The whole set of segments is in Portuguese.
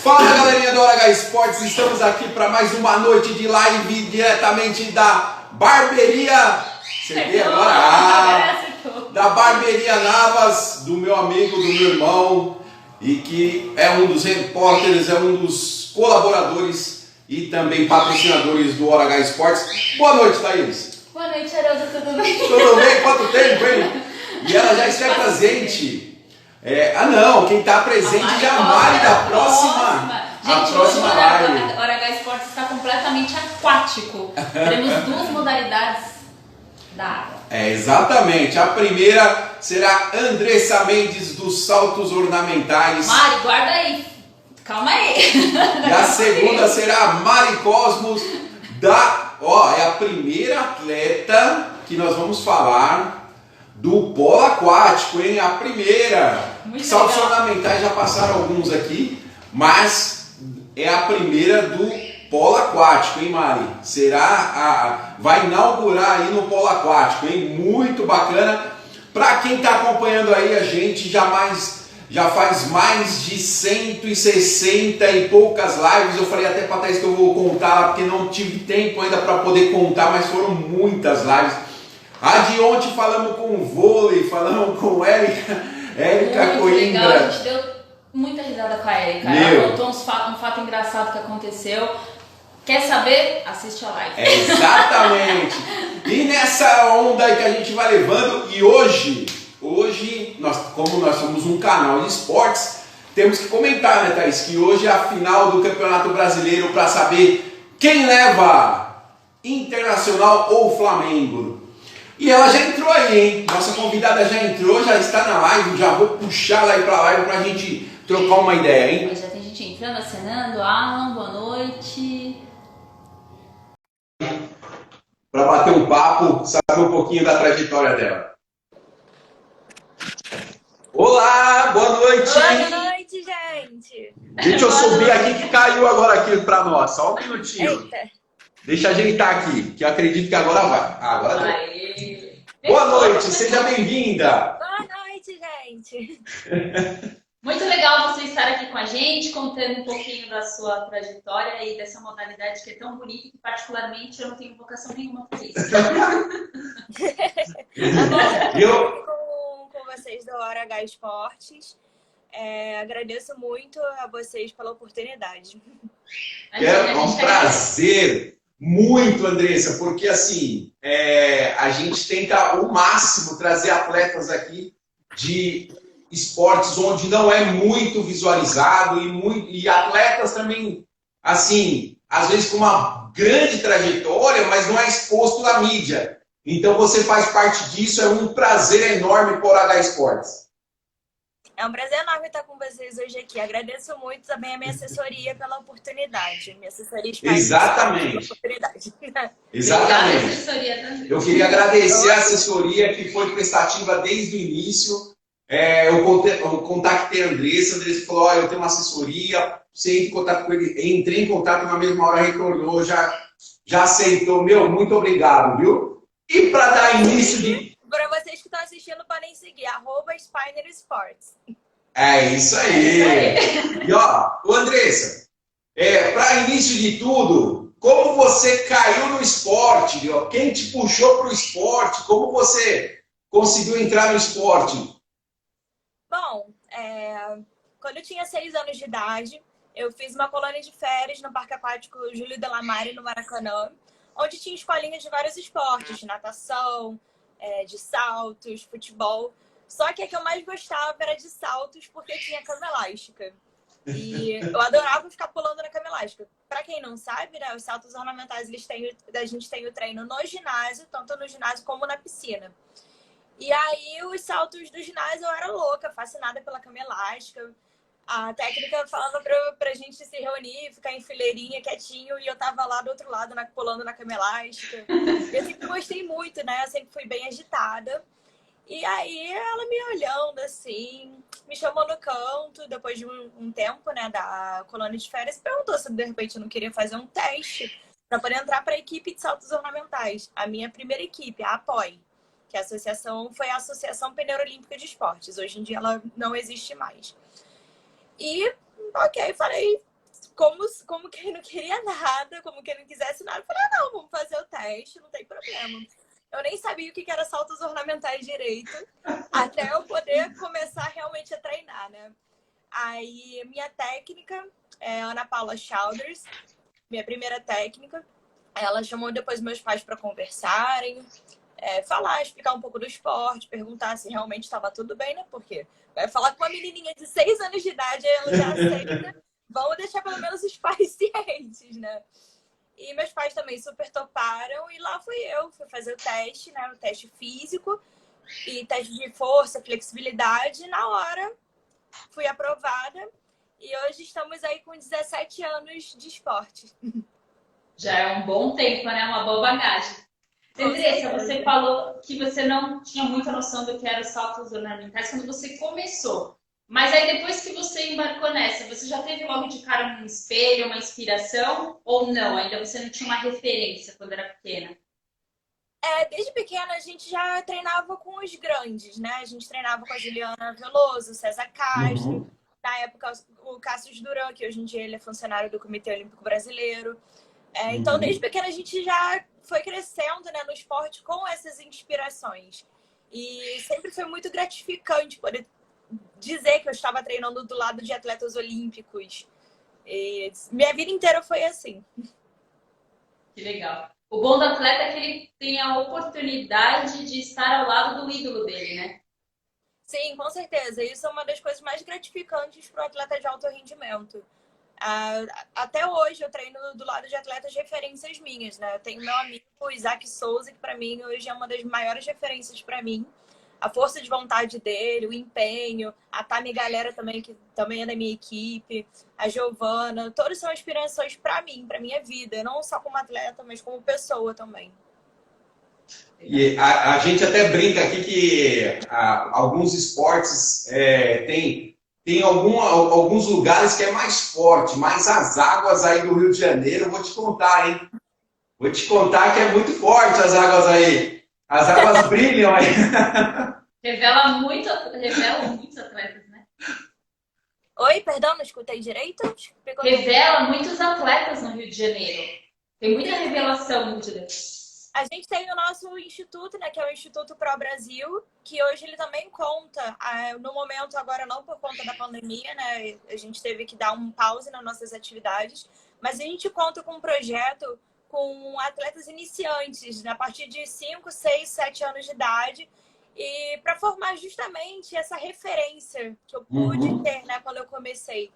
Fala galerinha do Hora H Esportes, estamos aqui para mais uma noite de live diretamente da barbearia. Cheguei agora, da barbearia Navas, do meu amigo, do meu irmão, e que é um dos repórteres, é um dos colaboradores e também patrocinadores do Hora H Esportes. Boa noite, Thaís. Boa noite, Haroldo, tudo bem? Tudo bem? Quanto tempo, hein? E ela já está presente. Quem está presente é a Mari da próxima. Gente, a próxima live. O Hora H Esportes está completamente aquático. Teremos duas modalidades da água. Exatamente. A primeira será Andressa Mendes dos saltos ornamentais. Mari, guarda aí. Calma aí. E a segunda será a Mari Cosmos é a primeira atleta que nós vamos falar do polo aquático, hein? A primeira. Muito Saltos legal. ornamentais já passaram alguns aqui, mas é a primeira do polo aquático, hein, Mari? Vai inaugurar aí no polo aquático, hein? Muito bacana. Para quem está acompanhando aí a gente, já faz mais de 160 e poucas lives. Eu falei até para Thaís que eu vou contar, porque não tive tempo ainda para poder contar, mas foram muitas lives. A de ontem falamos com o vôlei, falamos com Érica Muito Coimbra. legal, a gente deu muita risada com a Érica. Ela contou um fato engraçado que aconteceu. Quer saber? Assiste a live. Exatamente. E nessa onda aí que a gente vai levando, e hoje como nós somos um canal de esportes, temos que comentar, né, Thaís, que hoje é a final do Campeonato Brasileiro para saber quem leva, Internacional ou Flamengo. E ela já entrou aí, hein? Nossa convidada já entrou, já está na live, já vou puxar ela aí para a live para a gente trocar uma ideia, hein? Já tem gente entrando, acenando. Alan, boa noite. Para bater um papo, saber um pouquinho da trajetória dela. Olá, boa noite! Boa noite, gente! Deixa eu subir aqui que caiu agora aqui para nós, só um minutinho. Eita. Deixa eu ajeitar aqui, que eu acredito que agora vai. Agora deu. Aê. Boa noite, seja bem-vinda! Boa noite, gente! Muito legal você estar aqui com a gente, contando um pouquinho da sua trajetória e dessa modalidade que é tão bonita e que particularmente eu não tenho vocação nenhuma por isso. Eu... com vocês do Hora H Esportes. Agradeço muito a vocês pela oportunidade. É um prazer muito, Andressa, porque assim, a gente tenta ao máximo trazer atletas aqui de esportes onde não é muito visualizado e atletas também, assim, às vezes com uma grande trajetória, mas não é exposto na mídia. Então você faz parte disso, é um prazer enorme por H Esportes. É um prazer enorme estar com vocês hoje aqui. Agradeço muito também a minha assessoria pela oportunidade. Minha assessoria Exatamente. pela oportunidade. Exatamente. Assessoria também. Eu queria agradecer a assessoria que foi prestativa desde o início. Eu contatei a Andressa falou, eu tenho uma assessoria, entrei em contato na mesma hora, retornou, já aceitou. Meu, muito obrigado, viu? E para dar início de... Para vocês que estão assistindo, podem seguir, @Spiner Sports. É isso aí. E ó, Andressa, para início de tudo, como você caiu no esporte? Ó, quem te puxou para o esporte? Como você conseguiu entrar no esporte? Bom, quando eu tinha 6 anos de idade, eu fiz uma colônia de férias no Parque Aquático Júlio Delamare, no Maracanã, onde tinha escolinhas de vários esportes, de natação, de saltos, futebol. Só que a que eu mais gostava era de saltos, porque tinha cama elástica. E eu adorava ficar pulando na cama elástica. Para quem não sabe, né, os saltos ornamentais, a gente tem o treino no ginásio, tanto no ginásio como na piscina. E aí, os saltos do ginásio, eu era louca, fascinada pela cama elástica. A técnica falava pra gente se reunir, ficar em fileirinha, quietinho, e eu tava lá do outro lado, pulando na cama elástica. Eu sempre gostei muito, né? Eu sempre fui bem agitada. E aí, ela me olhando assim, me chamou no canto, depois de um tempo, né, da colônia de férias, e perguntou se de repente eu não queria fazer um teste para poder entrar para a equipe de saltos ornamentais. A minha primeira equipe, a APOI, que a associação foi a Associação Peneiro-Olímpica de Esportes. Hoje em dia ela não existe mais. E, ok, falei, como quem não queria nada, como quem não quisesse nada. Eu falei, ah, não, vamos fazer o teste, não tem problema. Eu nem sabia o que eram saltos ornamentais direito, até eu poder começar realmente a treinar, né? Aí, minha técnica é Ana Paula Childers, minha primeira técnica. Ela chamou depois meus pais para conversarem, falar, explicar um pouco do esporte, perguntar se realmente estava tudo bem, né? Porque vai falar com uma menininha de 6 anos de idade, ela já aceita. Vamos deixar pelo menos os pais cientes, né? E meus pais também super toparam. E lá fui fazer o teste, né? O teste físico e teste de força, flexibilidade. E na hora, fui aprovada. E hoje estamos aí com 17 anos de esporte. Já é um bom tempo, né? Uma boa bagagem. Andressa, você falou que você não tinha muita noção do que eram os saltos ornamentais quando você começou. Mas aí depois que você embarcou nessa, você já teve logo de cara um espelho, uma inspiração? Ou não? Ainda você não tinha uma referência quando era pequena? Desde pequena a gente já treinava com os grandes, né? A gente treinava com a Juliana Veloso, César Castro. Na época, o Cassius Duran, que hoje em dia ele é funcionário do Comitê Olímpico Brasileiro. Então, desde pequena a gente já foi crescendo, né, no esporte com essas inspirações. E sempre foi muito gratificante poder dizer que eu estava treinando do lado de atletas olímpicos. E minha vida inteira foi assim. Que legal. O bom do atleta é que ele tem a oportunidade de estar ao lado do ídolo dele, né? Sim, com certeza. Isso é uma das coisas mais gratificantes para o atleta de alto rendimento. Até hoje eu treino do lado de atletas de referências minhas, né? Eu tenho meu amigo Isaac Souza, que para mim hoje é uma das maiores referências para mim. A força de vontade dele, o empenho, a Tami Galera também, que também é da minha equipe, a Giovana, todos são inspirações para mim, para minha vida, não só como atleta, mas como pessoa também. E a gente até brinca aqui que alguns esportes tem alguns lugares que é mais forte, mas as águas aí do Rio de Janeiro, eu vou te contar, hein? Vou te contar que é muito forte as águas aí. As águas brilham aí. Revelam muitos atletas, né? Oi, perdão, não escutei direito? Revela muitos atletas no Rio de Janeiro. Tem muita revelação no Rio de Janeiro. A gente tem o nosso instituto, né, que é o Instituto Pro Brasil, que hoje ele também conta, no momento agora não por conta da pandemia, né, a gente teve que dar um pause nas nossas atividades, mas a gente conta com um projeto com atletas iniciantes, a partir de 5, 6, 7 anos de idade, e para formar justamente essa referência que eu pude ter, né, quando eu comecei.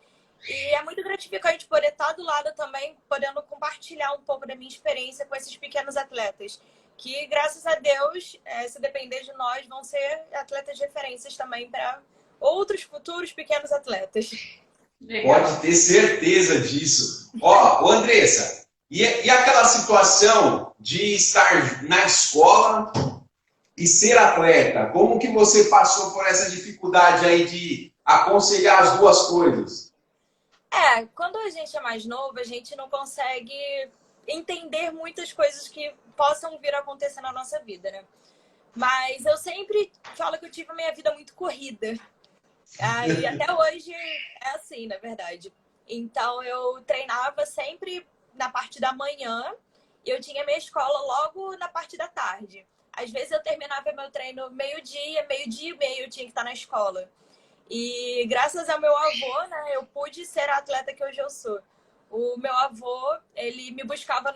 E é muito gratificante poder estar do lado também, podendo compartilhar um pouco da minha experiência com esses pequenos atletas, que, graças a Deus, se depender de nós, vão ser atletas de referências também para outros futuros pequenos atletas. Legal. Pode ter certeza disso. Ó, Andressa, e aquela situação de estar na escola e ser atleta? Como que você passou por essa dificuldade aí de aconselhar as duas coisas? Quando a gente é mais novo, a gente não consegue entender muitas coisas que possam vir a acontecer na nossa vida, né? Mas eu sempre falo que eu tive a minha vida muito corrida. E até hoje é assim, na verdade. Então, eu treinava sempre na parte da manhã e eu tinha minha escola logo na parte da tarde. Às vezes eu terminava meu treino meio-dia e meio eu tinha que estar na escola. E graças ao meu avô, né, eu pude ser a atleta que hoje eu sou. O meu avô, ele me buscava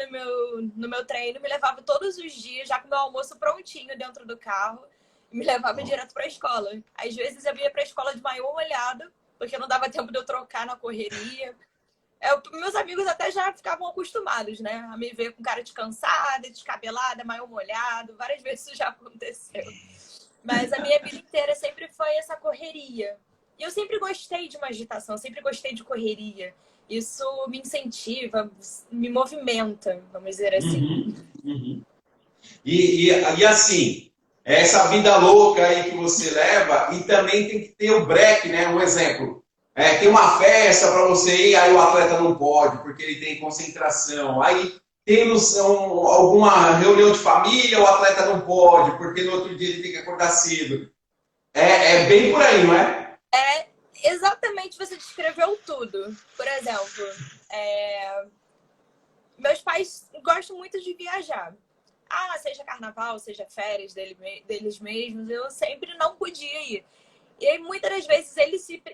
no meu treino, me levava todos os dias, já com o meu almoço prontinho dentro do carro, e me levava direto para a escola. Às vezes eu ia para a escola de maiô molhado, porque não dava tempo de eu trocar na correria. Meus amigos até já ficavam acostumados, né, a me ver com cara de cansada, descabelada, maiô molhado. Várias vezes isso já aconteceu. Mas a minha vida inteira sempre foi essa correria. E eu sempre gostei de uma agitação, sempre gostei de correria. Isso me incentiva, me movimenta, vamos dizer assim. E assim, essa vida louca aí que você leva, e também tem que ter o break, né? Um exemplo. Tem uma festa para você ir, aí o atleta não pode, porque ele tem concentração. Aí tem alguma reunião de família, o atleta não pode, porque no outro dia ele tem que acordar cedo. É bem por aí, não é? Exatamente, você descreveu tudo. Por exemplo, meus pais gostam muito de viajar. Ah, seja carnaval, seja férias deles mesmos, eu sempre não podia ir. E aí, muitas das vezes,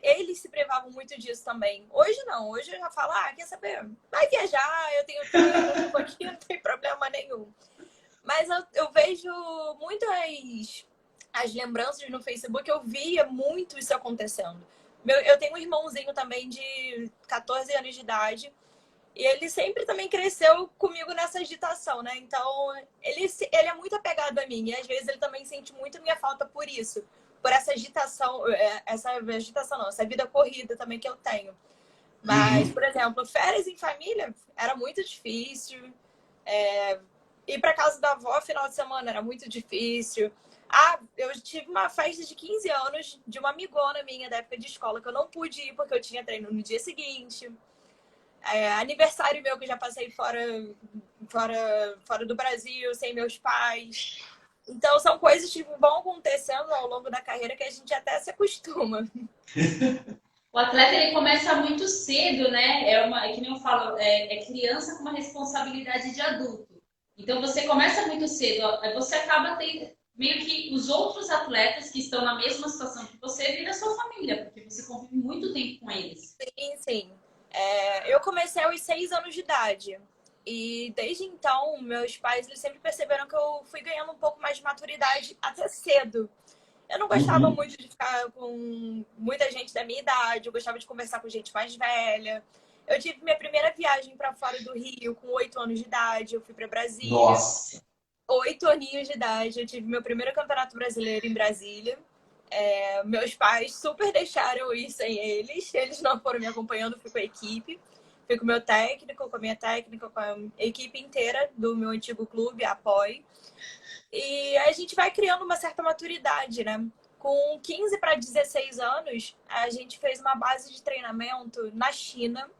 eles se privavam muito disso também. Hoje não, hoje eu já falo, quer saber? Vai viajar, eu tenho treino, eu fico aqui, não tem problema nenhum. Mas eu vejo muito as lembranças no Facebook, eu via muito isso acontecendo. Eu tenho um irmãozinho também de 14 anos de idade, e ele sempre também cresceu comigo nessa agitação, né? Então, ele é muito apegado a mim. E às vezes ele também sente muito minha falta por isso. Por essa agitação, essa vida corrida também que eu tenho. Mas, Uhum. por exemplo, férias em família era muito difícil. Ir para casa da avó final de semana era muito difícil. Eu tive uma festa de 15 anos de uma amigona minha da época de escola que eu não pude ir porque eu tinha treino no dia seguinte. Aniversário meu que eu já passei fora do Brasil, sem meus pais. Então, são coisas que vão acontecendo ao longo da carreira que a gente até se acostuma. O atleta ele começa muito cedo, né? É que nem eu falo, é criança com uma responsabilidade de adulto. Então você começa muito cedo, você acaba tendo meio que os outros atletas que estão na mesma situação que você viram a sua família, porque você convive muito tempo com eles. Sim, sim. Eu comecei aos 6 anos de idade. E desde então, meus pais eles sempre perceberam que eu fui ganhando um pouco mais de maturidade até cedo. Eu não gostava Uhum. muito de ficar com muita gente da minha idade, eu gostava de conversar com gente mais velha. Eu tive minha primeira viagem para fora do Rio com 8 anos de idade, eu fui para Brasília. Nossa. 8 aninhos de idade, eu tive meu primeiro campeonato brasileiro em Brasília. Meus pais super deixaram eu ir sem eles. Eles não foram me acompanhando, fui com a equipe. Fui com o meu técnico, com a minha técnica, com a equipe inteira do meu antigo clube, Apoio. E a gente vai criando uma certa maturidade, né? Com 15 para 16 anos, a gente fez uma base de treinamento na China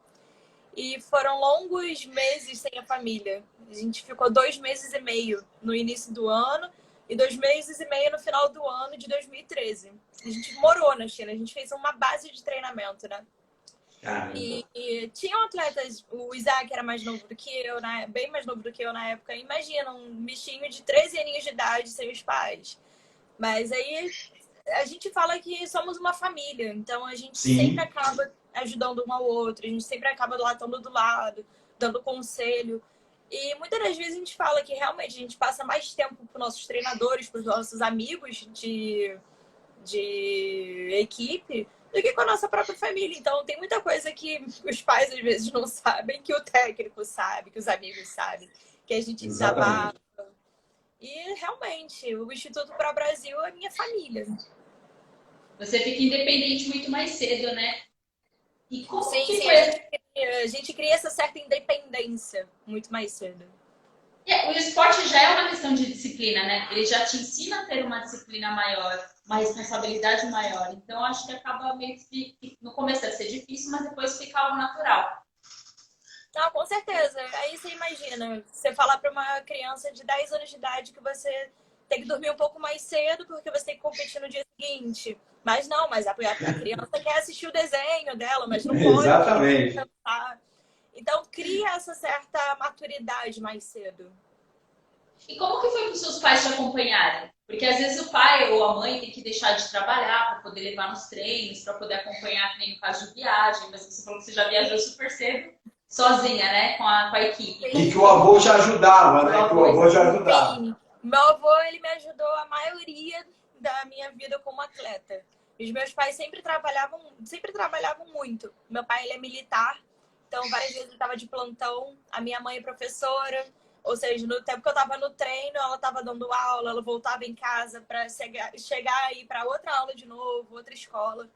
e foram longos meses sem a família. A gente ficou 2 meses e meio no início do ano e 2 meses e meio no final do ano de 2013. A gente morou na China, a gente fez uma base de treinamento, né? Caramba. E tinham atletas, o Isaac era mais novo do que eu, né? Bem mais novo do que eu na época. Imagina, um bichinho de 13 aninhos de idade sem os pais. Mas aí a gente fala que somos uma família, então a gente sempre Sim. acaba ajudando um ao outro, a gente sempre acaba latando do lado, dando conselho. E muitas das vezes a gente fala que realmente a gente passa mais tempo com nossos treinadores, com os nossos amigos de equipe, do que com a nossa própria família. Então tem muita coisa que os pais às vezes não sabem, que o técnico sabe, que os amigos sabem, que a gente desabafa. Exatamente. E realmente, o Instituto Pro Brasil é minha família. Você fica independente muito mais cedo, né? E como Sim, que sim, foi? a gente cria essa certa independência muito mais cedo. O esporte já é uma questão de disciplina, né? Ele já te ensina a ter uma disciplina maior, uma responsabilidade maior. Então, acho que acaba meio que no começo deve ser difícil, mas depois fica algo natural. Não, com certeza. Aí você imagina, você falar para uma criança de 10 anos de idade que você tem que dormir um pouco mais cedo porque você tem que competir no dia seguinte. Mas não, mas a criança quer assistir o desenho dela, mas não pode porque tem que Exatamente. descansar. Então, cria essa certa maturidade mais cedo. E como que foi para os seus pais te acompanharem? Porque às vezes o pai ou a mãe tem que deixar de trabalhar para poder levar nos treinos, para poder acompanhar, que nem no caso de viagem, mas você falou que você já viajou super cedo, sozinha, né? Com a equipe. E Como que que o foi? avô já ajudava, Meu né? Que o avô, avô já ajudava. Sim, meu avô ele me ajudou a maioria da minha vida como atleta. Os meus pais sempre trabalhavam muito. Meu pai ele é militar, então várias vezes ele estava de plantão. A minha mãe é professora, ou seja, no tempo que eu estava no treino, ela estava dando aula, ela voltava em casa para chegar e ir para outra aula de novo, outra escola.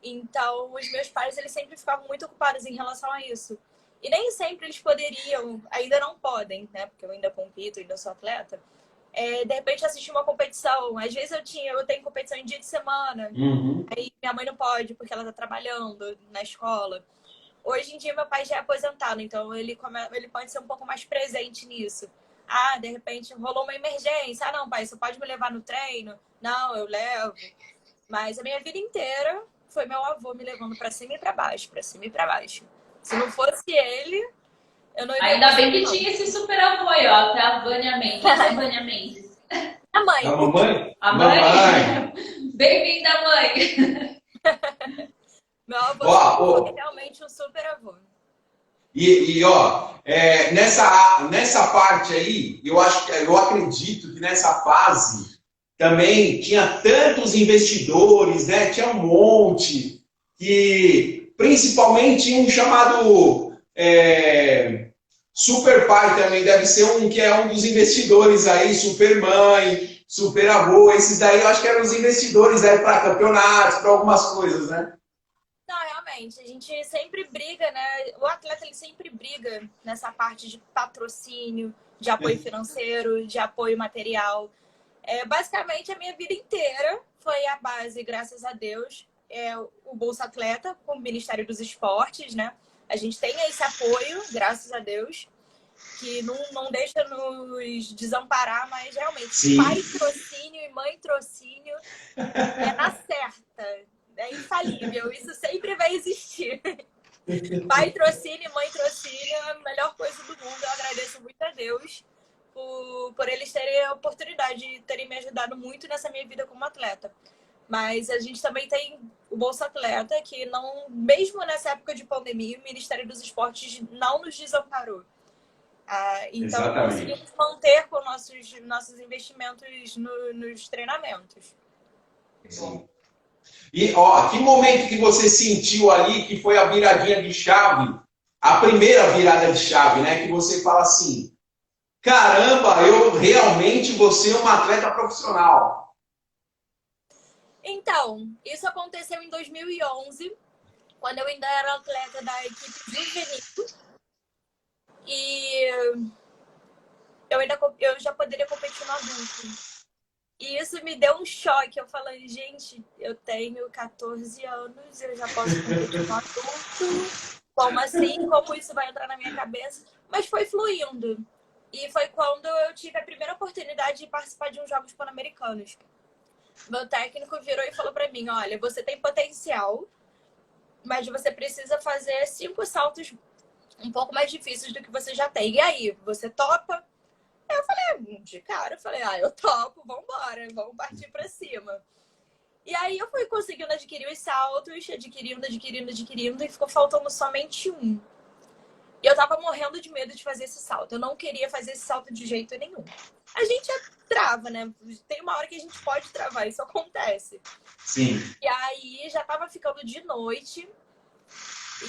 Então, os meus pais eles sempre ficavam muito ocupados em relação a isso. E nem sempre eles poderiam, ainda não podem, né? Porque eu ainda compito, ainda sou atleta. De repente assistir uma competição. Às vezes eu tenho competição em dia de semana. Uhum. Aí minha mãe não pode porque ela tá trabalhando na escola. Hoje em dia meu pai já é aposentado, então ele pode ser um pouco mais presente nisso. De repente rolou uma emergência. Não, pai, você pode me levar no treino? Não, eu levo. Mas a minha vida inteira foi meu avô me levando pra cima e pra baixo, pra cima e pra baixo. Se não fosse ele, eu não iria Ainda bem conseguir, que não. tinha esse super avô aí, ó, até a Vânia Mendes. Essa é a Vânia Mendes. A mãe. A mamãe? A mãe? Mamãe! Bem-vinda, mãe! Meu avô Ó, sempre ó, foi realmente um super avô. ó, nessa parte aí, eu acredito que nessa fase também tinha tantos investidores, né? Tinha um monte, que principalmente um chamado Super Pai também deve ser um que é um dos investidores aí, Super Mãe, Super Avô, esses daí eu acho que eram os investidores aí para campeonatos, para algumas coisas, né? Não, realmente, a gente sempre briga, né? O atleta ele sempre briga nessa parte de patrocínio, de apoio financeiro, de apoio material. Basicamente, a minha vida inteira foi a base, graças a Deus, o Bolsa Atleta com o Ministério dos Esportes, né? A gente tem esse apoio, graças a Deus, que não deixa nos desamparar, mas realmente, Sim. pai trocínio e mãe trocínio é na certa. É infalível, isso sempre vai existir. Pai trocínio e mãe trocínio é a melhor coisa do mundo. Eu agradeço muito a Deus por eles terem a oportunidade de terem me ajudado muito nessa minha vida como atleta. Mas a gente também tem o Bolsa Atleta, que não, mesmo nessa época de pandemia, o Ministério dos Esportes não nos desamparou. Então, Exatamente. conseguimos manter com nossos investimentos nos treinamentos. Sim. E, ó, que momento que você sentiu ali que foi a viradinha de chave, a primeira virada de chave, né? Que você fala assim, caramba, eu realmente vou ser uma atleta profissional. Então, isso aconteceu em 2011, quando eu ainda era atleta da equipe juvenil. E eu já poderia competir no adulto. E isso me deu um choque. Eu falei, gente, eu tenho 14 anos, eu já posso competir no adulto. Como assim? Como isso vai entrar na minha cabeça? Mas foi fluindo. E foi quando eu tive a primeira oportunidade de participar de uns Jogos Pan-Americanos. Meu técnico virou e falou pra mim, olha, você tem potencial, mas você precisa fazer 5 saltos um pouco mais difíceis do que você já tem. E aí, você topa? Eu falei, de cara, eu falei, eu topo, vambora, vamos partir pra cima. E aí eu fui conseguindo adquirir os saltos, adquirindo, e ficou faltando somente um. E eu tava morrendo de medo de fazer esse salto. Eu não queria fazer esse salto de jeito nenhum. A gente trava, né? Tem uma hora que a gente pode travar, isso acontece. Sim. E aí já tava ficando de noite.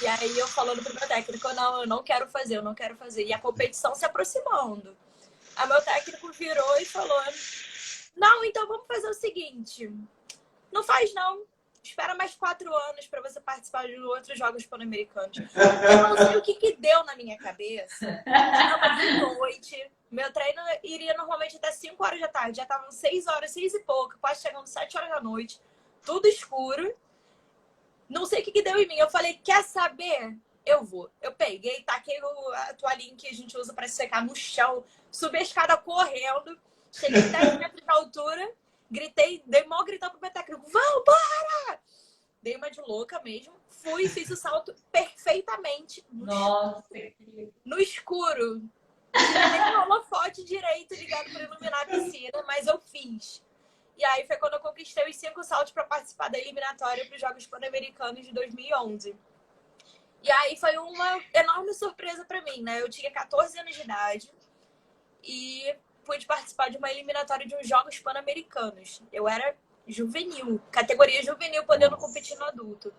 E aí eu falando pro meu técnico, não, eu não quero fazer, eu não quero fazer. E a competição se aproximando. Aí meu técnico virou e falou, não, então vamos fazer o seguinte, não faz não, espera mais 4 anos para você participar de outros Jogos Pan-Americanos. Eu não sei o que deu na minha cabeça. Estava de noite, meu treino iria normalmente até 5 horas da tarde, já estavam 6 horas, 6 e pouco, quase chegando 7 horas da noite, tudo escuro. Não sei o que deu em mim. Eu falei, quer saber? Eu vou. Eu peguei, taquei a toalhinha que a gente usa para secar no chão, subi a escada correndo, cheguei 10 metros de altura, gritei, dei mó gritão pro meu técnico, vambora! Dei uma de louca mesmo, fui e fiz o salto perfeitamente no escuro. Não tinha nem um holofote direito ligado para iluminar a piscina, mas eu fiz. E aí foi quando eu conquistei os 5 saltos para participar da eliminatória para os Jogos Pan-Americanos de 2011. E aí foi uma enorme surpresa para mim, né? Eu tinha 14 anos de idade e pude participar de uma eliminatória de uns Jogos Pan-Americanos. Eu era juvenil, categoria juvenil, podendo competir no adulto.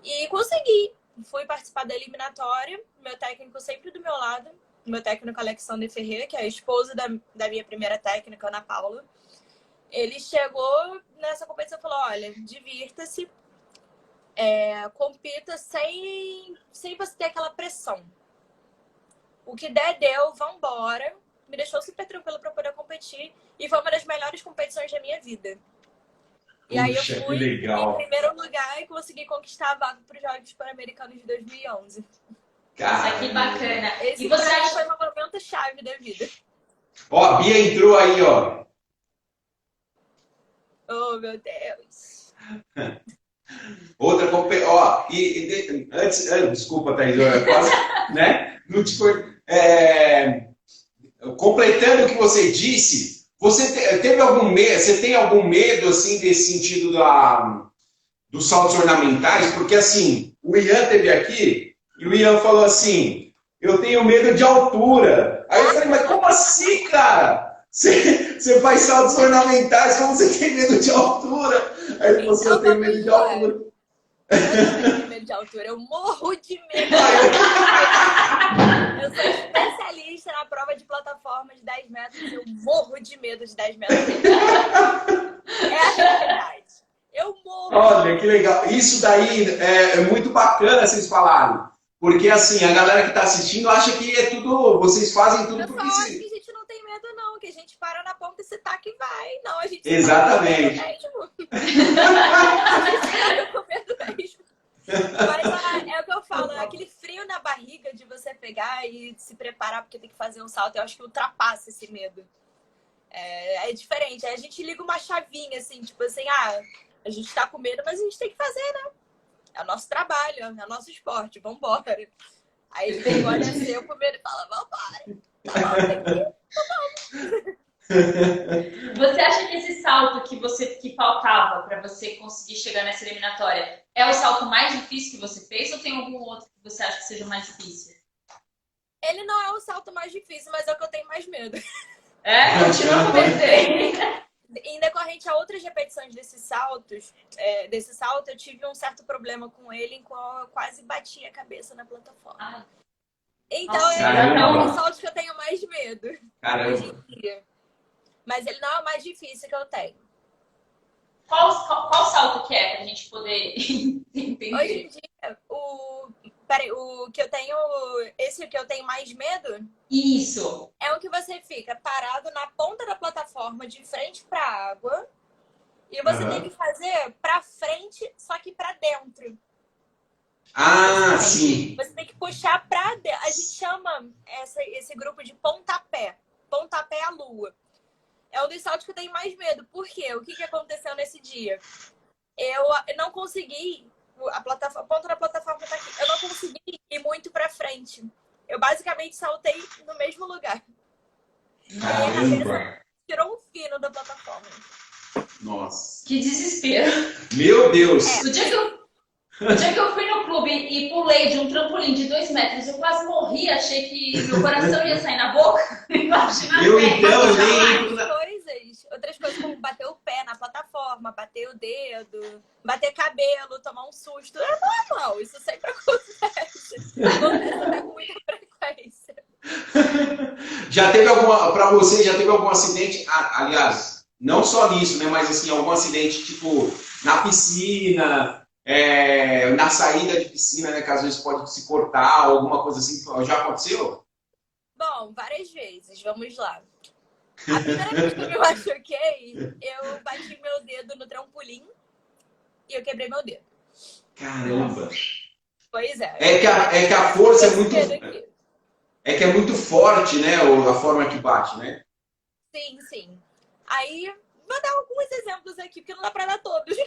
E consegui. Fui participar da eliminatória, meu técnico sempre do meu lado, meu técnico Alexandre Ferreira, que é a esposa da minha primeira técnica, Ana Paula. Ele chegou nessa competição e falou, olha, divirta-se, compita sem você ter aquela pressão. O que der, deu, vambora. Me deixou super tranquila para poder competir e foi uma das melhores competições da minha vida. E aí eu fui em primeiro lugar e consegui conquistar a vaga para os Jogos Pan-Americanos de 2011. Nossa, que bacana. Esse foi um momento chave da vida. Ó, a Bia entrou aí, ó. Oh, meu Deus. Outra, ó, desculpa, Thaís, eu quase, né? Não te foi, completando o que você disse, você teve algum medo, você tem algum medo, assim, desse sentido dos saltos ornamentais? Porque, assim, o Ian teve aqui e o Ian falou assim, eu tenho medo de altura. Aí eu falei, mas como assim, cara? Você faz saltos ornamentais, como você tem medo de altura? Aí ele falou assim, eu tenho medo de altura. Eu também tenho medo de altura, eu morro de medo. Eu sou especialista na prova de plataforma de 10 metros e eu morro de medo de 10 metros. É a realidade. Eu morro. Olha, que legal. Isso daí é muito bacana vocês falarem. Porque assim, a galera que está assistindo acha que é tudo. Vocês fazem tudo Eu porque. só acho que a gente não tem medo, não. Que a gente para na ponta e se taca e vai. Não, a gente Exatamente. a gente fica com medo mesmo. Mas é o que eu falo, aquele frio na barriga de você pegar e se preparar porque tem que fazer um salto, eu acho que ultrapassa esse medo. É diferente. Aí a gente liga uma chavinha, assim, tipo assim, a gente tá com medo, mas a gente tem que fazer, né? É o nosso trabalho, é o nosso esporte, vambora. Aí a gente olha assim, eu com medo e fala, vambora. Tá bom, tem que ir. Você acha que esse salto que faltava para você conseguir chegar nessa eliminatória é o salto mais difícil que você fez ou tem algum outro que você acha que seja mais difícil? Ele não é o salto mais difícil, mas é o que eu tenho mais medo. Continua com você. Em decorrente a outras repetições desses saltos, desse salto, eu tive um certo problema com ele, em qual eu quase bati a cabeça na plataforma. Então, é um dos saltos que eu tenho mais medo hoje em dia. Mas ele não é o mais difícil que eu tenho. Qual salto que é pra gente poder entender? Hoje em dia, o que eu tenho, esse que eu tenho mais medo... Isso. É o que você fica parado na ponta da plataforma, de frente para a água, e você tem que fazer para frente, só que para dentro. Sim. Você tem que puxar para dentro. A gente chama esse grupo de pontapé. Pontapé à lua. É um dos saltos que eu tenho mais medo. Por quê? O que aconteceu nesse dia? Eu não consegui... A ponta da plataforma tá aqui. Eu não consegui ir muito para frente. Eu basicamente saltei no mesmo lugar. Caramba! Tirou um fino da plataforma. Nossa. Que desespero. Meu Deus! O dia que eu fui no clube e pulei de um trampolim de 2 metros, eu quase morri, achei que meu coração ia sair na boca. Outras coisas como bater o pé na plataforma, bater o dedo, bater cabelo, tomar um susto. É normal, isso sempre acontece. Acontece até com muita frequência. Pra você, já teve algum acidente? Aliás, não só nisso, né? Mas assim, algum acidente tipo na piscina, na saída de piscina, né? Que às vezes pode se cortar, alguma coisa assim. Já aconteceu? Bom, várias vezes. Vamos lá. A primeira vez que eu me machuquei, eu bati meu dedo no trampolim e eu quebrei meu dedo. Caramba! Pois é. É que a força é muito... É que é muito forte, né? A forma que bate, né? Sim, sim. Aí, vou dar alguns exemplos aqui, porque não dá pra dar todos.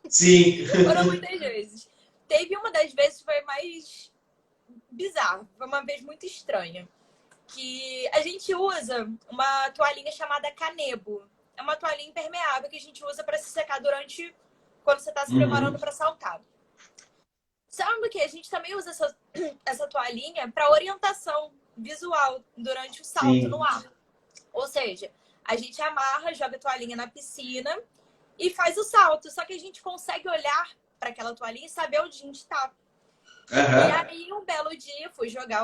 Sim. Foram muitas vezes. Teve uma das vezes que foi mais bizarro. Foi uma vez muito estranha. Que a gente usa uma toalhinha chamada Canebo. É uma toalhinha impermeável que a gente usa para se secar quando você está se preparando para saltar. Sabe que a gente também usa essa toalhinha para orientação visual durante o salto no ar. Ou seja, a gente amarra, joga a toalhinha na piscina e faz o salto. Só que a gente consegue olhar para aquela toalhinha e saber onde a gente está. E aí, um belo dia, fui jogar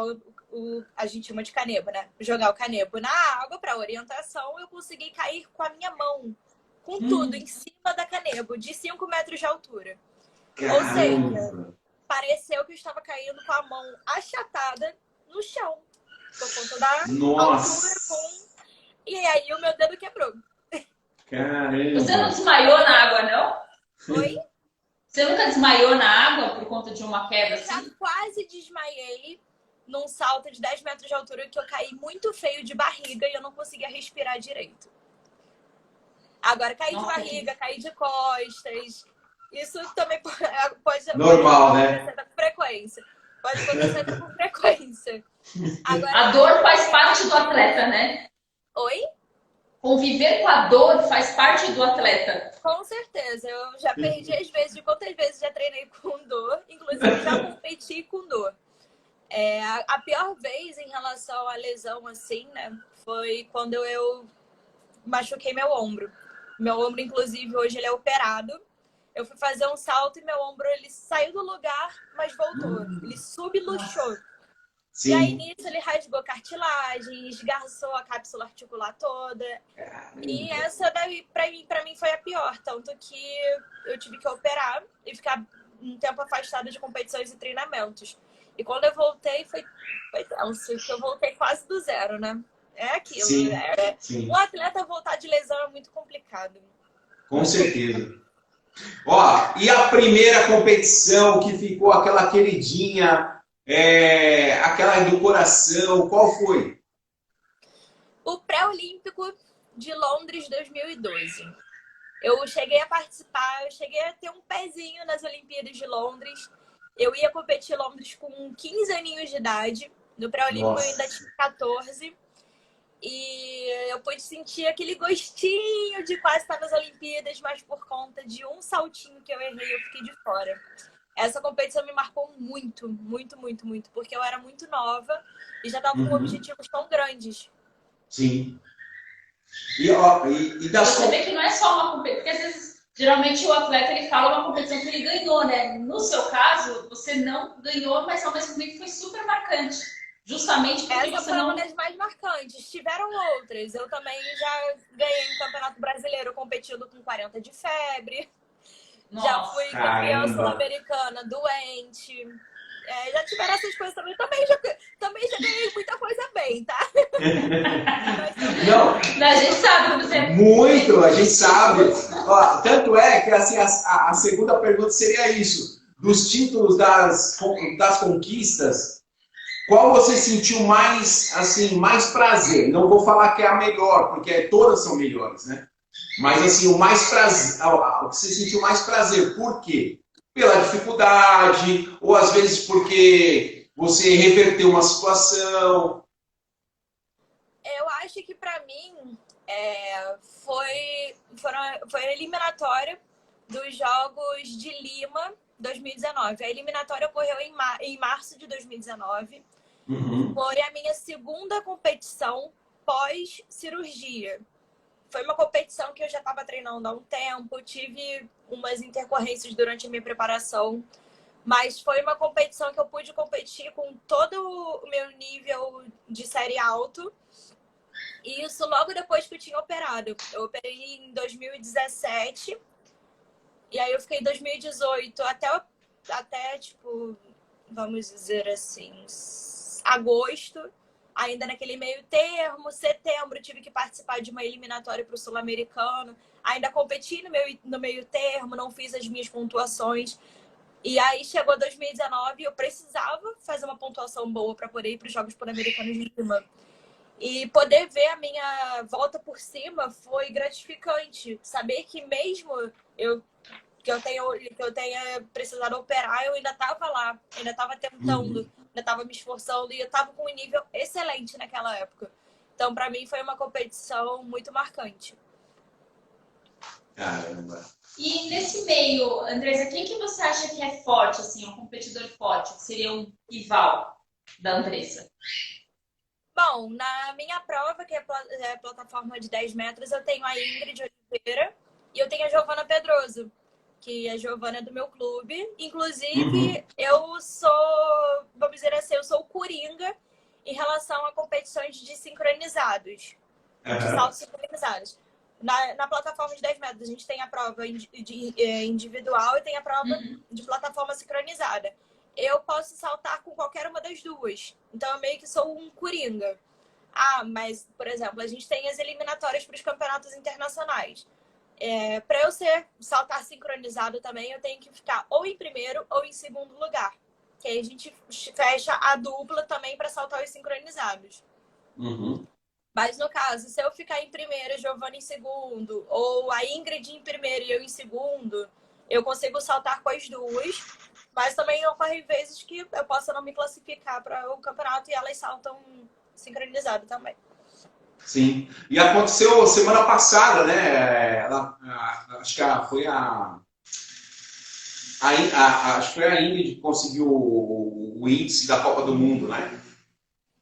a gente chama de canebo, né? Jogar o canebo na água para orientação, eu consegui cair com a minha mão, com tudo, em cima da canebo, de 5 metros de altura. Caramba. Ou seja, pareceu que eu estava caindo com a mão achatada no chão. Por conta da altura E aí, o meu dedo quebrou. Caramba. Você não desmaiou na água, não? Oi? Você nunca desmaiou na água por conta de uma queda assim? Eu já quase desmaiei num salto de 10 metros de altura que eu caí muito feio de barriga e eu não conseguia respirar direito. Agora, caí de barriga, caí de costas. Isso também pode Normal, né? acontecer com frequência. Pode acontecer com frequência. Agora, A dor faz parte do atleta, né? oi? Conviver com a dor faz parte do atleta. Com certeza. Eu já perdi as vezes, de quantas vezes já treinei com dor, inclusive já competi com dor. A pior vez em relação à lesão, assim, né, foi quando eu machuquei meu ombro. Meu ombro, inclusive, hoje ele é operado. Eu fui fazer um salto e meu ombro ele saiu do lugar, mas voltou. Ele subluxou. E aí, Sim. nisso, ele rasgou cartilagem, esgarçou a cápsula articular toda. E essa daí, pra mim, foi a pior. Tanto que eu tive que operar e ficar um tempo afastada de competições e treinamentos. E quando eu voltei, foi tenso, porque eu voltei quase do zero, né? É aquilo. Sim, sim. Um atleta voltar de lesão é muito complicado. Com certeza. Ó, e a primeira competição que ficou aquela queridinha, aquela do coração, qual foi? O pré-olímpico de Londres 2012. Eu cheguei a participar, eu cheguei a ter um pezinho nas Olimpíadas de Londres. Eu ia competir em Londres com 15 aninhos de idade. No pré-olímpico eu ainda tinha 14. E eu pude sentir aquele gostinho de quase estar nas Olimpíadas, mas por conta de um saltinho que eu errei, eu fiquei de fora. Essa competição me marcou muito, muito, muito, muito, porque eu era muito nova e já estava com objetivos tão grandes. Sim. E das Você vê que não é só uma competição, porque às vezes, geralmente o atleta ele fala uma competição que ele ganhou, né? No seu caso, você não ganhou, mas ao mesmo tempo foi super marcante. Justamente porque essa você foi não... uma das mais marcantes. Tiveram outras. Eu também já ganhei no Campeonato Brasileiro competindo com 40 de febre. Nossa, já fui campeã sul-americana doente. Já tiveram essas coisas também. Também já ganhei muita coisa bem, tá? Não, a gente sabe que você... Muito, a gente sabe. Ó, tanto é que assim, a segunda pergunta seria isso. Dos títulos das conquistas, qual você sentiu mais, assim, mais prazer? Não vou falar que é a melhor, porque todas são melhores, né? Mas assim, o mais prazer, o que você sentiu mais prazer, por quê? Pela dificuldade, ou às vezes porque você reverteu uma situação. Eu acho que pra mim foi a eliminatória dos Jogos de Lima 2019. A eliminatória ocorreu em março de 2019. Foi a minha segunda competição pós-cirurgia. Foi uma competição que eu já estava treinando há um tempo, tive umas intercorrências durante a minha preparação, mas foi uma competição que eu pude competir com todo o meu nível de série alto. E isso logo depois que eu tinha operado. Eu operei em 2017, e aí eu fiquei em 2018 até tipo, vamos dizer assim, agosto, ainda naquele meio termo. Setembro tive que participar de uma eliminatória para o Sul-Americano, ainda competi no meio termo, não fiz as minhas pontuações. E aí chegou 2019 e eu precisava fazer uma pontuação boa para poder ir para os Jogos Pan-Americanos de Lima. E poder ver a minha volta por cima foi gratificante. Saber que mesmo que eu tenha precisado operar, eu ainda estava lá, ainda estava tentando, ainda estava me esforçando e eu estava com um nível excelente naquela época. Então, para mim, foi uma competição muito marcante. Caramba. E nesse meio, Andressa, quem que você acha que é forte, assim, um competidor forte, que seria um rival da Andressa? Bom, na minha prova, que é a plataforma de 10 metros, eu tenho a Ingrid Oliveira e eu tenho a Giovana Pedroso, que a Giovana é do meu clube. Inclusive, eu sou, vamos dizer assim, eu sou o coringa em relação a competições de sincronizados, de saltos sincronizados. Na plataforma de 10 metros, a gente tem a prova individual e tem a prova de plataforma sincronizada. Eu posso saltar com qualquer uma das duas. Então, eu meio que sou um coringa. Mas, por exemplo, a gente tem as eliminatórias para os campeonatos internacionais. Para eu saltar sincronizado também, eu tenho que ficar ou em primeiro ou em segundo lugar. Que aí a gente fecha a dupla também para saltar os sincronizados. Mas no caso, se eu ficar em primeiro, Giovana em segundo, ou a Ingrid em primeiro e eu em segundo, eu consigo saltar com as duas, mas também ocorre vezes que eu possa não me classificar para o campeonato e elas saltam sincronizado também. Sim. E aconteceu semana passada, né? Acho que acho que foi a Ingrid que conseguiu o índice da Copa do Mundo, né?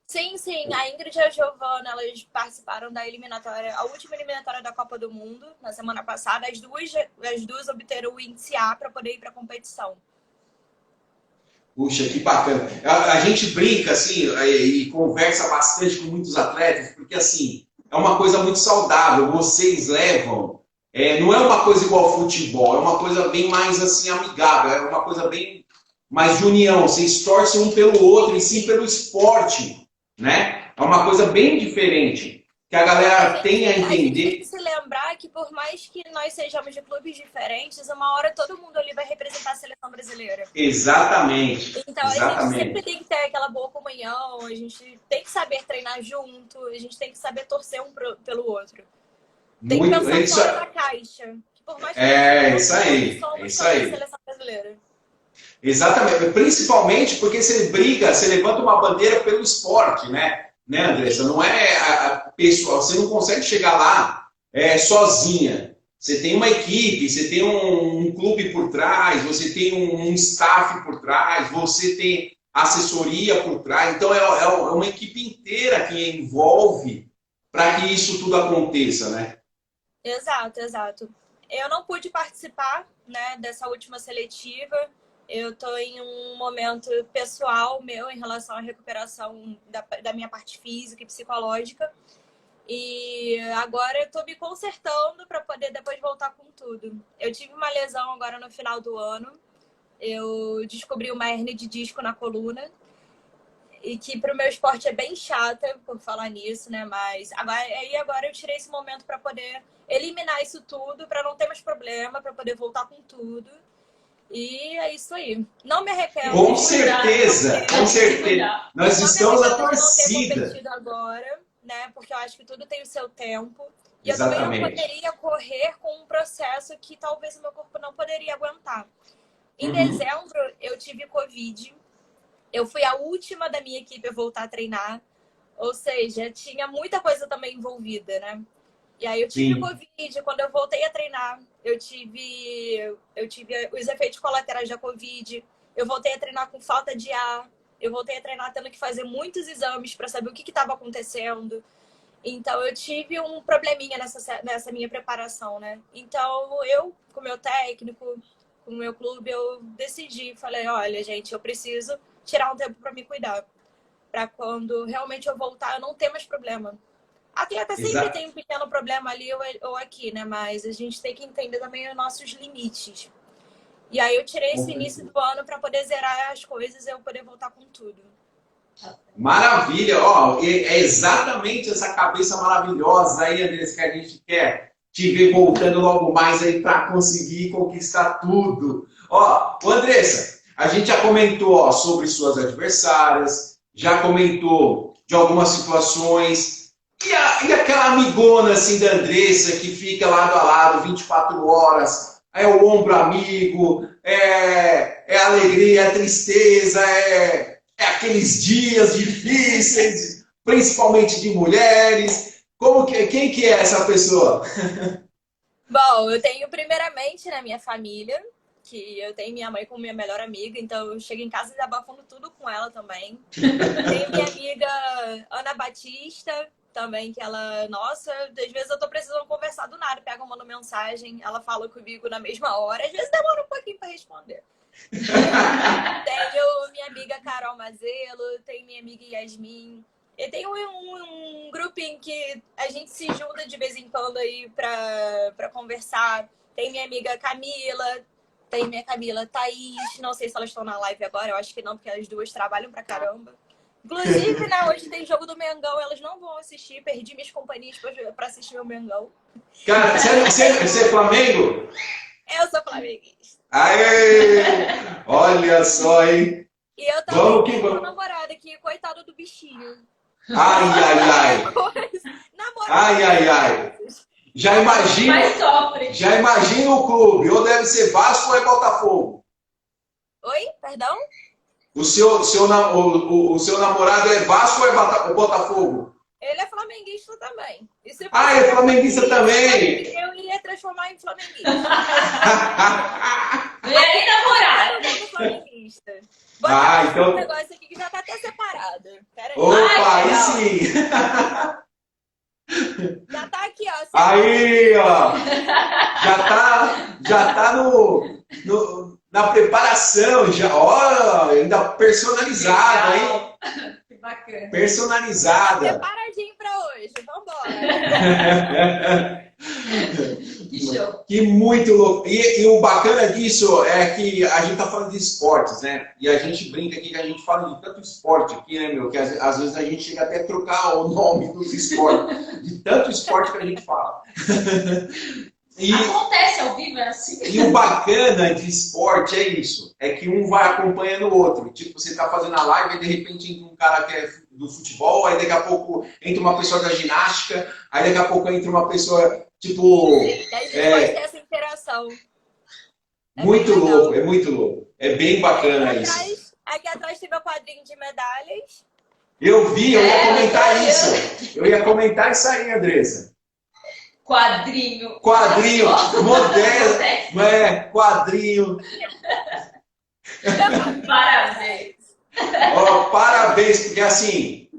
Sim, sim. A Ingrid e a Giovana, elas participaram da eliminatória, a última eliminatória da Copa do Mundo, na semana passada. As duas obteram o índice A para poder ir para a competição. Puxa, que bacana. A gente brinca, assim, e conversa bastante com muitos atletas, porque, assim, é uma coisa muito saudável. Vocês levam... não é uma coisa igual ao futebol, é uma coisa bem mais, assim, amigável. É uma coisa bem mais de união. Vocês torcem um pelo outro e sim pelo esporte, né? É uma coisa bem diferente. Que a galera tenha a A gente tem entender... que se lembrar que por mais que nós sejamos de clubes diferentes, uma hora todo mundo ali vai representar a seleção brasileira. Exatamente. Então a gente Exatamente. sempre tem que ter aquela boa comunhão, a gente tem que saber treinar junto, a gente tem que saber torcer um pelo outro. Tem que pensar fora da caixa. Que por mais que isso aí. somos É isso também aí. seleção brasileira. Exatamente. Principalmente porque você briga, você levanta uma bandeira pelo esporte, né? Né, Andressa? Não é a pessoa, você não consegue chegar lá sozinha. Você tem uma equipe, você tem um clube por trás, você tem um staff por trás, você tem assessoria por trás. Então é uma equipe inteira que envolve para que isso tudo aconteça, né? Exato, exato. Eu não pude participar, né, dessa última seletiva. Eu estou em um momento pessoal meu em relação à recuperação da minha parte física e psicológica. E agora eu estou me consertando para poder depois voltar com tudo. Eu tive uma lesão agora no final do ano. Eu descobri uma hérnia de disco na coluna. E que para o meu esporte é bem chata por falar nisso, né? Mas agora eu tirei esse momento para poder eliminar isso tudo, para não ter mais problema, para poder voltar com tudo. E é isso aí. Não me arrependo. Com certeza, com certeza. Nós estamos na torcida. Não ter competido agora, né? Porque eu acho que tudo tem o seu tempo. E Exatamente. eu também não poderia correr com um processo que talvez o meu corpo não poderia aguentar. Em dezembro, eu tive Covid. Eu fui a última da minha equipe a voltar a treinar. Ou seja, tinha muita coisa também envolvida, né? E aí eu tive Covid, quando eu voltei a treinar, eu tive os efeitos colaterais da Covid, eu voltei a treinar com falta de ar, eu voltei a treinar tendo que fazer muitos exames para saber o que estava acontecendo. Então eu tive um probleminha nessa minha preparação, né? Então eu, com o meu técnico, com o meu clube, eu decidi, falei, olha, gente, eu preciso tirar um tempo para me cuidar, para quando realmente eu voltar, eu não ter mais problema. Atleta sempre tem um pequeno problema ali ou aqui, né? Mas a gente tem que entender também os nossos limites. E aí eu tirei esse início do ano para poder zerar as coisas e eu poder voltar com tudo. Maravilha! Ó, é exatamente essa cabeça maravilhosa aí, Andressa, que a gente quer te ver voltando logo mais aí para conseguir conquistar tudo. Ó, Andressa, a gente já comentou sobre suas adversárias, já comentou de algumas situações. E aquela amigona assim da Andressa que fica lado a lado 24 horas, é o ombro amigo, é a alegria, é a tristeza, é aqueles dias difíceis, principalmente de mulheres. Quem que é essa pessoa? Bom, eu tenho primeiramente na minha família, que eu tenho minha mãe como minha melhor amiga, então eu chego em casa desabafando tudo com ela também. Tenho minha amiga Ana Batista, também, que ela, nossa, às vezes eu tô precisando conversar do nada, pega uma mensagem, ela fala comigo na mesma hora, às vezes demora um pouquinho para responder. Tenho minha amiga Carol Mazelo, tenho minha amiga Yasmin, e tem um grupinho que a gente se junta de vez em quando aí pra conversar. Tem minha amiga Camila, tem minha Camila Thaís, não sei se elas estão na live agora, eu acho que não, porque as duas trabalham pra caramba. Inclusive, né, hoje tem jogo do Mengão, elas não vão assistir, perdi minhas companhias pra assistir o Mengão. Cara, você é Flamengo? Eu sou flamenguista. Aê! Olha só, hein? E eu também tenho uma namorada aqui, coitado do bichinho. Ai, ai, ai. Namorada. Ai, ai, ai. mais sofre. Já imagina o clube, ou deve ser Vasco ou é Botafogo. Oi? Perdão? O seu namorado é Vasco ou é Botafogo? Ele é flamenguista também. E se Ah, é flamenguista também! Eu iria transformar em flamenguista. Não ia nem namorar. Eu sou flamenguista. Então... Um negócio aqui que já tá até separado. Pera aí. Opa, aí sim! Já tá aqui, ó. Aí, ó! Já tá na preparação, já, ó, ainda personalizada, hein? Que bacana. Personalizada. Tá separadinho pra hoje, vambora. Que show. Que muito louco. E o bacana disso é que a gente tá falando de esportes, né? E a gente brinca aqui que a gente fala de tanto esporte aqui, né, meu? Que às vezes a gente chega até a trocar o nome dos esportes. De tanto esporte que a gente fala. Acontece ao vivo, é assim. E o bacana de esporte é isso. É que um vai acompanhando o outro. Tipo, você tá fazendo a live e de repente entra um cara que é do futebol, aí daqui a pouco entra uma pessoa da ginástica, aí daqui a pouco entra uma pessoa, tipo... Sim, a gente pode ter essa interação. Muito louco, é muito louco. É bem bacana isso. Aqui atrás tem meu quadrinho de medalhas. Eu vi, eu ia comentar isso. Eu ia comentar isso aí, Andressa. Quadrinho. Moderno, quadrinho. Parabéns. Parabéns, porque assim,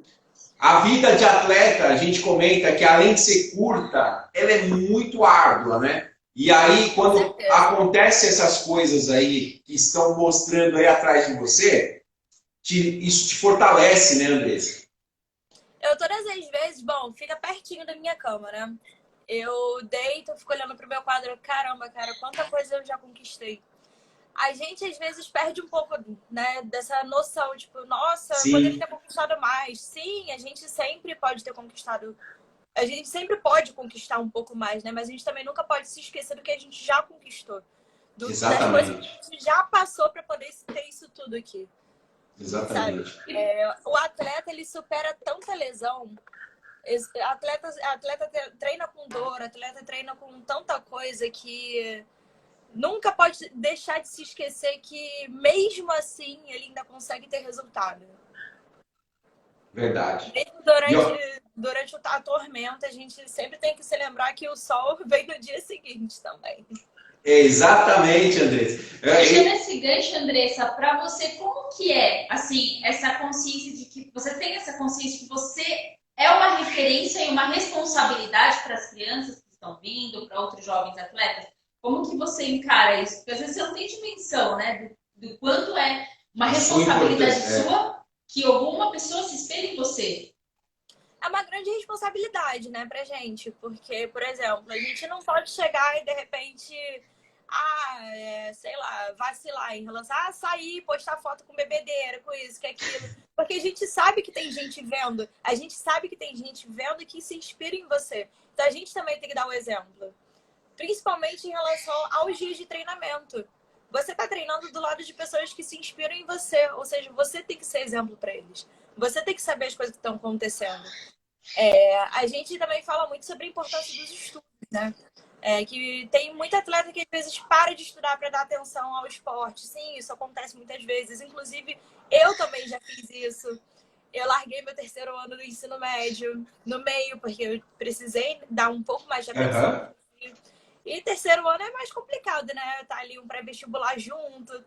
a vida de atleta, a gente comenta que além de ser curta, ela é muito árdua, né? E aí, quando acontecem essas coisas aí que estão mostrando aí atrás de você, isso te fortalece, né, Andressa? Eu todas as vezes, fica pertinho da minha cama, né? Eu deito, fico olhando pro meu quadro, caramba, cara, quanta coisa eu já conquistei. A gente, às vezes, perde um pouco, né, dessa noção, tipo, nossa, eu poderia ter conquistado mais. Sim, a gente sempre pode ter conquistado, a gente sempre pode conquistar um pouco mais, né? Mas a gente também nunca pode se esquecer do que a gente já conquistou. Das coisas que a gente já passou para poder ter isso tudo aqui. Exatamente. O atleta, ele supera tanta lesão. Atleta treina com dor, atleta treina com tanta coisa que nunca pode deixar de se esquecer que mesmo assim ele ainda consegue ter resultado. Verdade. Mesmo durante a tormenta, a gente sempre tem que se lembrar que o sol vem no dia seguinte também. Exatamente, Andressa. Deixando esse gancho, Andressa, para você, como que é, assim, essa consciência de que você tem essa consciência que você é uma referência e uma responsabilidade para as crianças que estão vindo, para outros jovens atletas? Como que você encara isso? Porque às vezes você não tem dimensão, né, do quanto é uma responsabilidade sua que alguma pessoa se espelhe em você. É uma grande responsabilidade, né, pra gente. Porque, por exemplo, a gente não pode chegar e, de repente, sei lá, vacilar em relação a sair, postar foto com bebedeira, com isso, com aquilo. Porque a gente sabe que tem gente vendo. A gente sabe que tem gente vendo que se inspira em você. Então, a gente também tem que dar um exemplo. Principalmente em relação aos dias de treinamento. Você está treinando do lado de pessoas que se inspiram em você. Ou seja, você tem que ser exemplo para eles. Você tem que saber as coisas que estão acontecendo. A gente também fala muito sobre a importância dos estudos, né? Que tem muito atleta que às vezes para de estudar para dar atenção ao esporte. Sim, isso acontece muitas vezes. Inclusive, eu também já fiz isso. Eu larguei meu terceiro ano do ensino médio no meio, porque eu precisei dar um pouco mais de atenção. E terceiro ano é mais complicado, né? Tá ali um pré-vestibular junto,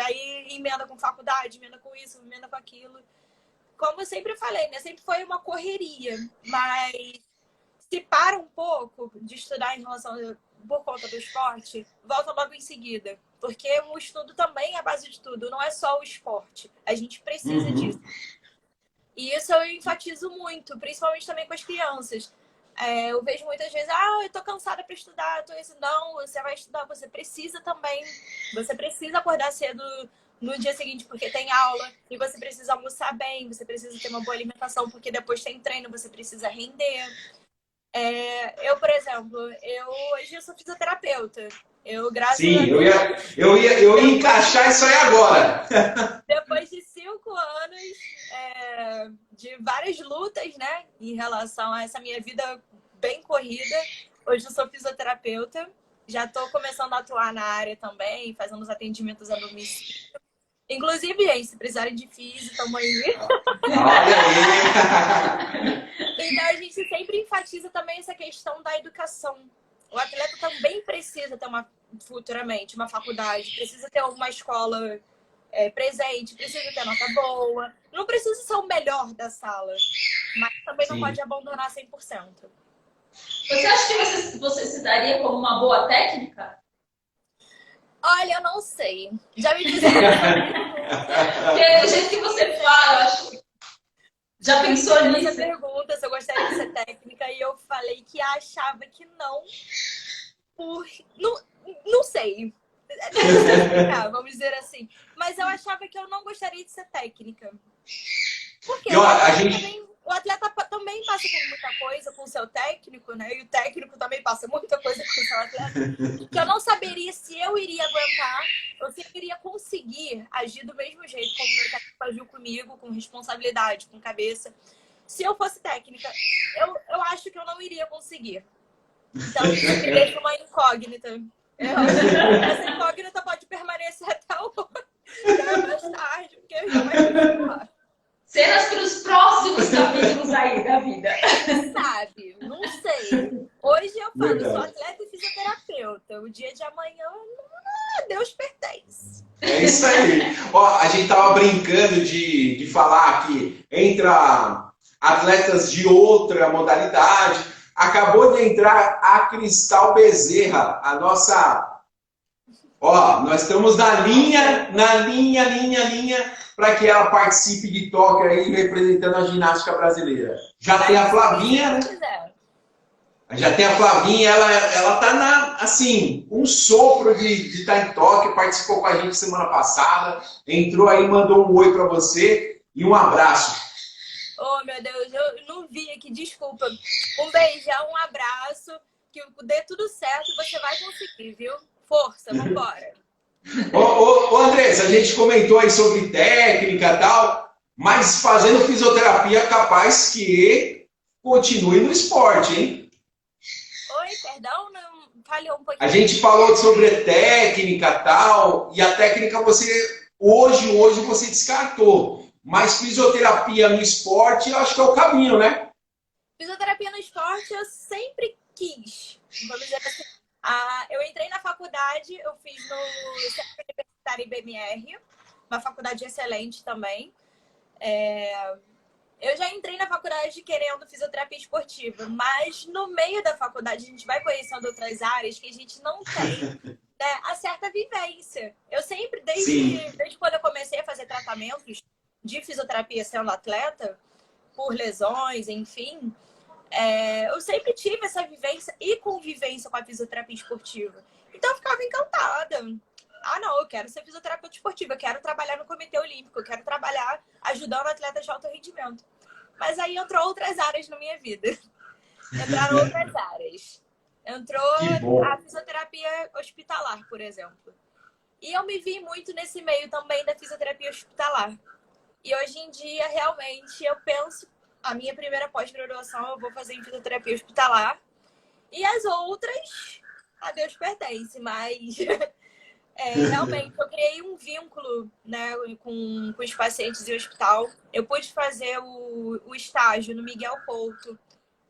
aí emenda com faculdade, emenda com isso, emenda com aquilo. Como eu sempre falei, né? Sempre foi uma correria, mas se para um pouco de estudar em relação por conta do esporte, volta logo em seguida. Porque o estudo também é a base de tudo, não é só o esporte. A gente precisa disso. E isso eu enfatizo muito, principalmente também com as crianças. Eu vejo muitas vezes, eu tô cansada para estudar, eu tô isso. Não, você vai estudar, você precisa também. Você precisa acordar cedo no dia seguinte porque tem aula, e você precisa almoçar bem, você precisa ter uma boa alimentação porque depois tem treino, você precisa render. Eu, por exemplo, hoje eu sou fisioterapeuta. Sim, eu ia encaixar isso aí agora. Depois de 5 anos de várias lutas, né, em relação a essa minha vida bem corrida, Hoje eu sou fisioterapeuta. Já estou começando a atuar na área também, fazendo os atendimentos a domicílio. Inclusive, gente, se precisarem de físico, tamo aí. Olha aí! Então, a gente sempre enfatiza também essa questão da educação. O atleta também precisa ter futuramente uma faculdade, precisa ter uma escola presente, precisa ter nota boa. Não precisa ser o melhor da sala, mas também não pode abandonar 100%. Você acha que você se daria como uma boa técnica? Olha, eu não sei. Já me fizeram. Porque do jeito que você fala, eu acho. Já pensou nisso? Essa pergunta se eu gostaria de ser técnica e eu falei que achava que não. Não sei. Não sei explicar, vamos dizer assim. Mas eu achava que eu não gostaria de ser técnica. Porque o atleta também passa por muita coisa com o seu técnico, né? E o técnico também passa muita coisa com o seu atleta. Que eu não saberia se eu iria aguentar ou se eu iria conseguir agir do mesmo jeito como o meu técnico agiu comigo, com responsabilidade, com cabeça. Se eu fosse técnica, eu acho que eu não iria conseguir. Então, isso me deixa uma incógnita. Essa incógnita pode permanecer até mais tarde, porque eu já vai continuar. Cenas para os próximos capítulos aí da vida. Sabe? Não sei. Hoje eu falo, sou atleta e fisioterapeuta. O dia de amanhã, Deus pertence. É isso aí. Ó, a gente tava brincando de falar que entra atletas de outra modalidade. Acabou de entrar a Cristal Bezerra, a nossa... Ó, nós estamos na linha, para que ela participe de Tóquio aí, representando a ginástica brasileira. Já tem a Flavinha, né? Já tem a Flavinha, ela tá assim, um sopro de estar em Tóquio, participou com a gente semana passada, entrou aí, mandou um oi para você e um abraço. Oh, meu Deus, eu não vi aqui, desculpa. Um beijão, um abraço, que dê tudo certo e você vai conseguir, viu? Força, vambora. Ô, Andressa, a gente comentou aí sobre técnica e tal, mas fazendo fisioterapia é capaz que continue no esporte, hein? Oi, perdão, não falhou um pouquinho. A gente falou sobre técnica e tal, e a técnica hoje você descartou. Mas fisioterapia no esporte, eu acho que é o caminho, né? Fisioterapia no esporte eu sempre quis. Vamos dizer assim. Eu entrei na faculdade, eu fiz no Centro Universitário IBMR, uma faculdade excelente também. Eu já entrei na faculdade querendo fisioterapia esportiva, mas no meio da faculdade a gente vai conhecendo outras áreas que a gente não tem, né, a certa vivência. Eu sempre, desde quando eu comecei a fazer tratamentos de fisioterapia sendo atleta, por lesões, enfim, eu sempre tive essa vivência e convivência com a fisioterapia esportiva. Então eu ficava encantada. Não, eu quero ser fisioterapeuta esportiva, eu quero trabalhar no Comitê Olímpico, eu quero trabalhar ajudando atletas de alto rendimento. Mas aí entrou outras áreas na minha vida. Entraram outras áreas. Entrou a fisioterapia hospitalar, por exemplo. E eu me vi muito nesse meio também da fisioterapia hospitalar. E hoje em dia, realmente, eu penso, a minha primeira pós-graduação eu vou fazer em fisioterapia hospitalar. E as outras, a Deus pertence, mas realmente eu criei um vínculo, né, com os pacientes em hospital. Eu pude fazer o estágio no Miguel Couto,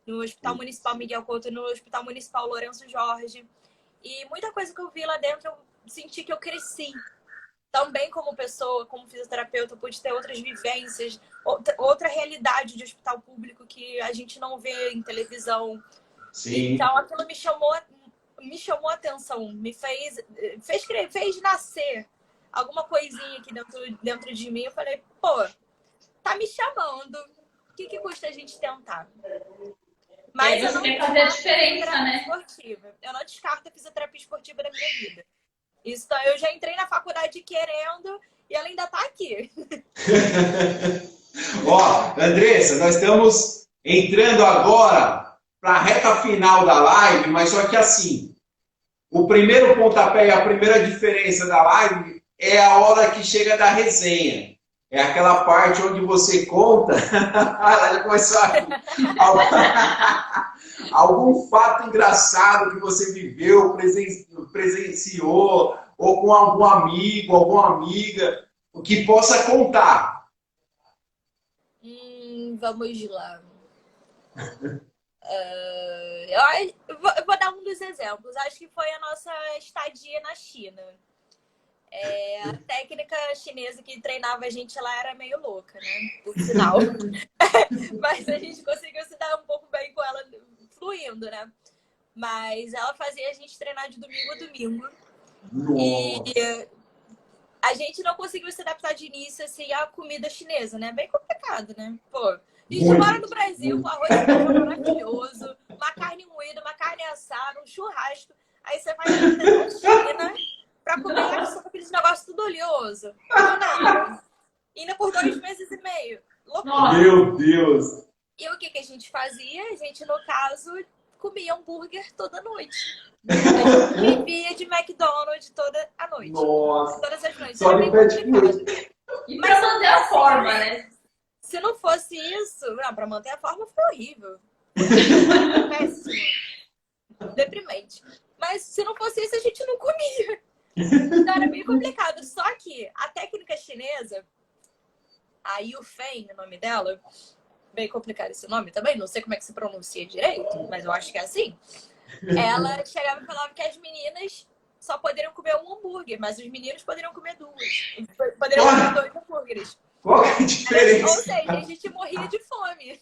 no Hospital Municipal Miguel Couto, no Hospital Municipal Lourenço Jorge. E muita coisa que eu vi lá dentro, eu senti que eu cresci. Também como pessoa, como fisioterapeuta, eu pude ter outras vivências, outra realidade de hospital público que a gente não vê em televisão. Sim. Então aquilo me chamou a atenção, me fez nascer alguma coisinha aqui dentro de mim. Eu falei, pô, tá me chamando, o que custa a gente tentar? Mas eu não tem que fazer a diferença, né? Esportiva. Eu não descarto a fisioterapia esportiva da minha vida. Isso, eu já entrei na faculdade querendo e ela ainda tá aqui. Ó, Andressa, nós estamos entrando agora para a reta final da live, mas só que assim, o primeiro pontapé e a primeira diferença da live é a hora que chega da resenha. É aquela parte onde você conta. Já começou algum fato engraçado que você viveu, presenciou, ou com algum amigo, alguma amiga, que possa contar. Vamos lá. Eu vou dar um dos exemplos. Acho que foi a nossa estadia na China. A técnica chinesa que treinava a gente lá era meio louca, né? Por sinal. Mas a gente conseguiu se dar um pouco bem com ela fluindo, né? Mas ela fazia a gente treinar de domingo a domingo. Nossa. E a gente não conseguiu se adaptar de início assim à comida chinesa, né? Bem complicado, né? Pô, a gente mora no Brasil com arroz e feijão maravilhoso, uma carne moída, uma carne assada, um churrasco. Aí você vai na China pra comer só aqueles negócios tudo oleoso. Não nada. Ainda por 2 meses e meio. Loucura. Meu Deus! E o que a gente fazia? A gente, no caso, comia hambúrguer toda noite. A gente vivia de McDonald's toda a noite. Nossa! Todas as noites. Só Era de bem fast complicado. food. E pra manter a forma, né? Se não fosse isso, não, pra manter a forma foi horrível. Péssimo. Deprimente. Mas se não fosse isso, a gente não comia. Então era bem complicado. Só que a técnica chinesa, a Yu Feng, o nome dela, bem complicado esse nome também, não sei como é que se pronuncia direito, mas eu acho que é assim. Ela chegava e falava que as meninas só poderiam comer um hambúrguer, mas os meninos poderiam comer 2. Poderiam comer 2 hambúrgueres. Qual que é a diferença? Ou seja, a gente morria de fome.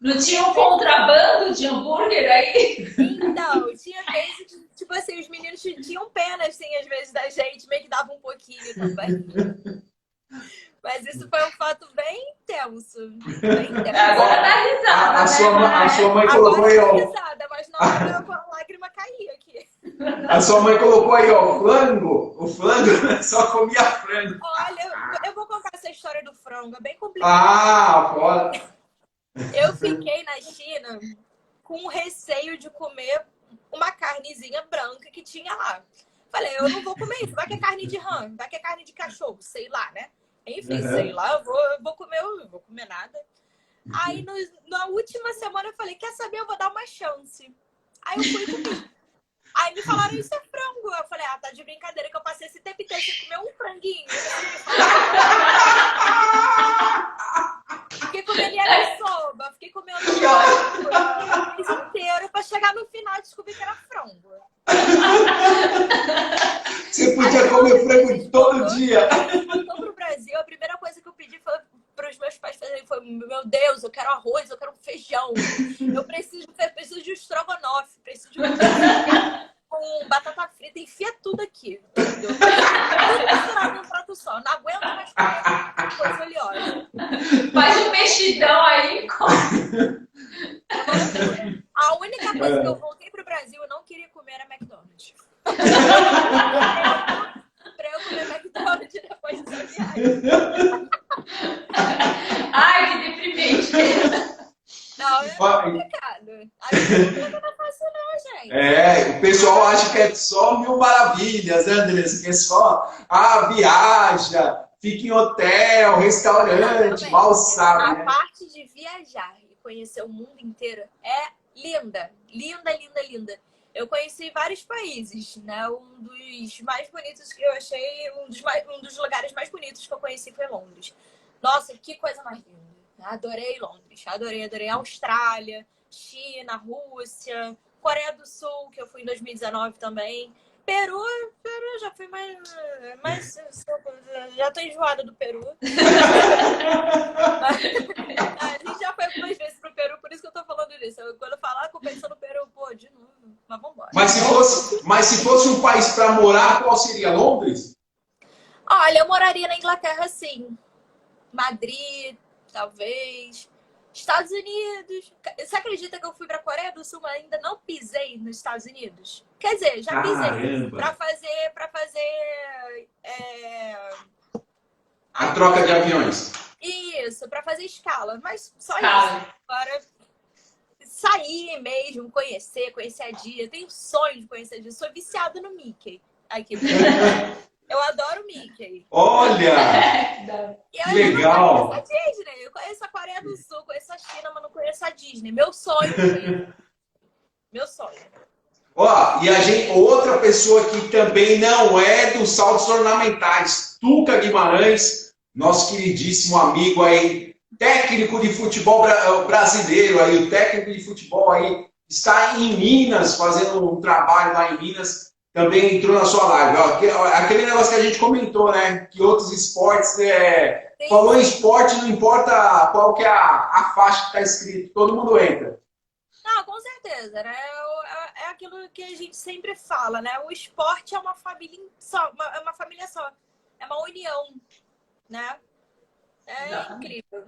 Não tinha um contrabando de hambúrguer aí? Então, tinha vezes que, tipo assim, os meninos tinham pena, assim, às vezes, da gente, meio que dava um pouquinho também. Mas isso foi um fato bem intenso. Bem intenso. Agora dá risada, A sua mãe colocou aí, Agora ó. dá risada, mas na hora a lágrima caía aqui. A sua mãe colocou aí, ó, flango. O flango só comia frango. Olha, eu vou contar essa história do frango, é bem complicado. Ah, foda. Eu fiquei na China com receio de comer uma carnezinha branca que tinha lá. Falei, eu não vou comer isso. Vai que é carne de rã, vai que é carne de cachorro, sei lá, né? Enfim, sei lá, eu vou comer nada. Aí na última semana eu falei, quer saber? Eu vou dar uma chance. Aí eu fui comer. Aí me falaram, isso é frango. Eu falei, tá de brincadeira que eu passei esse tempo inteiro sem comer um franguinho. Fiquei comendo yakisoba, fiquei comendo o mês inteiro pra chegar no final e descobrir que era frango. Você podia comer frango todo dia. Voltou pro Brasil, a primeira coisa que eu pedi foi para os meus pais fazerem foi, meu Deus, eu quero arroz, eu quero feijão, eu preciso de um estrogonofe, preciso de com batata frita, enfia tudo aqui. Tudo misturado num prato só. Não aguento mais comer coisa oleosa. Faz um mexidão aí. A única coisa que eu voltei pro Brasil, eu não queria comer era McDonald's. Pra eu comer McDonald's depois dessa viagem. Ai, que deprimente. Não, é complicado. A vida não é fácil não, gente. O pessoal acha que é só 1000 maravilhas, né, Andressa? Que é só, viaja, fica em hotel, restaurante, mal sabe, né? A parte de viajar e conhecer o mundo inteiro é linda. Linda, linda, linda. Eu conheci vários países, né? Um dos mais bonitos que eu achei, um dos lugares mais bonitos que eu conheci foi Londres. Nossa, que coisa mais linda. Adorei Londres, adorei Austrália, China, Rússia, Coreia do Sul, que eu fui em 2019 também. Peru já fui mais já tô enjoada do Peru. A gente já foi algumas vezes pro Peru, por isso que eu tô falando disso. Quando eu falar, compensa no Peru, pô, de novo, mas vambora. Mas se fosse um país para morar, qual seria? Londres? Olha, eu moraria na Inglaterra, sim. Madrid, talvez. Estados Unidos. Você acredita que eu fui pra Coreia do Sul, mas ainda não pisei nos Estados Unidos? Quer dizer, já pisei. Caramba. Pra fazer A troca de aviões. isso, pra fazer escala. Mas só Escala. isso. Para sair mesmo, conhecer a Disney. Eu tenho sonho de conhecer a Disney. Sou viciada no Mickey. Aqui. Eu adoro o Mickey. Olha! E eu Legal. não conheço a Disney. Eu conheço a Coreia do Sul, conheço a China, mas não conheço pareço a Disney. Meu sonho foi isso. Meu sonho. Ó, e a gente, outra pessoa que também não é dos saltos ornamentais, Tuca Guimarães, nosso queridíssimo amigo aí, técnico de futebol brasileiro aí, o técnico de futebol aí, está em Minas, fazendo um trabalho lá em Minas, também entrou na sua live. Ó, aquele negócio que a gente comentou, né? Que outros esportes, falou em esporte, não importa qual que é a faixa que está escrito, todo mundo entra. Não, com certeza, né? É aquilo que a gente sempre fala, né? O esporte é uma família só, é uma família só, é uma união, né? É incrível.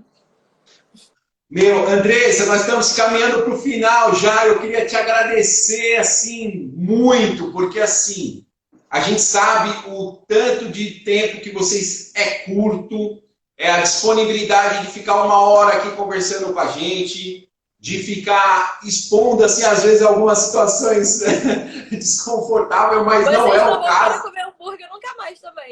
Meu, Andressa, nós estamos caminhando para o final já. Eu queria te agradecer, assim, muito, porque, assim, a gente sabe o tanto de tempo que vocês é curto, a disponibilidade de ficar 1 hora aqui conversando com a gente, de ficar expondo, assim, às vezes, algumas situações desconfortáveis, mas Vocês não é não o vão caso. comer hambúrguer nunca mais também.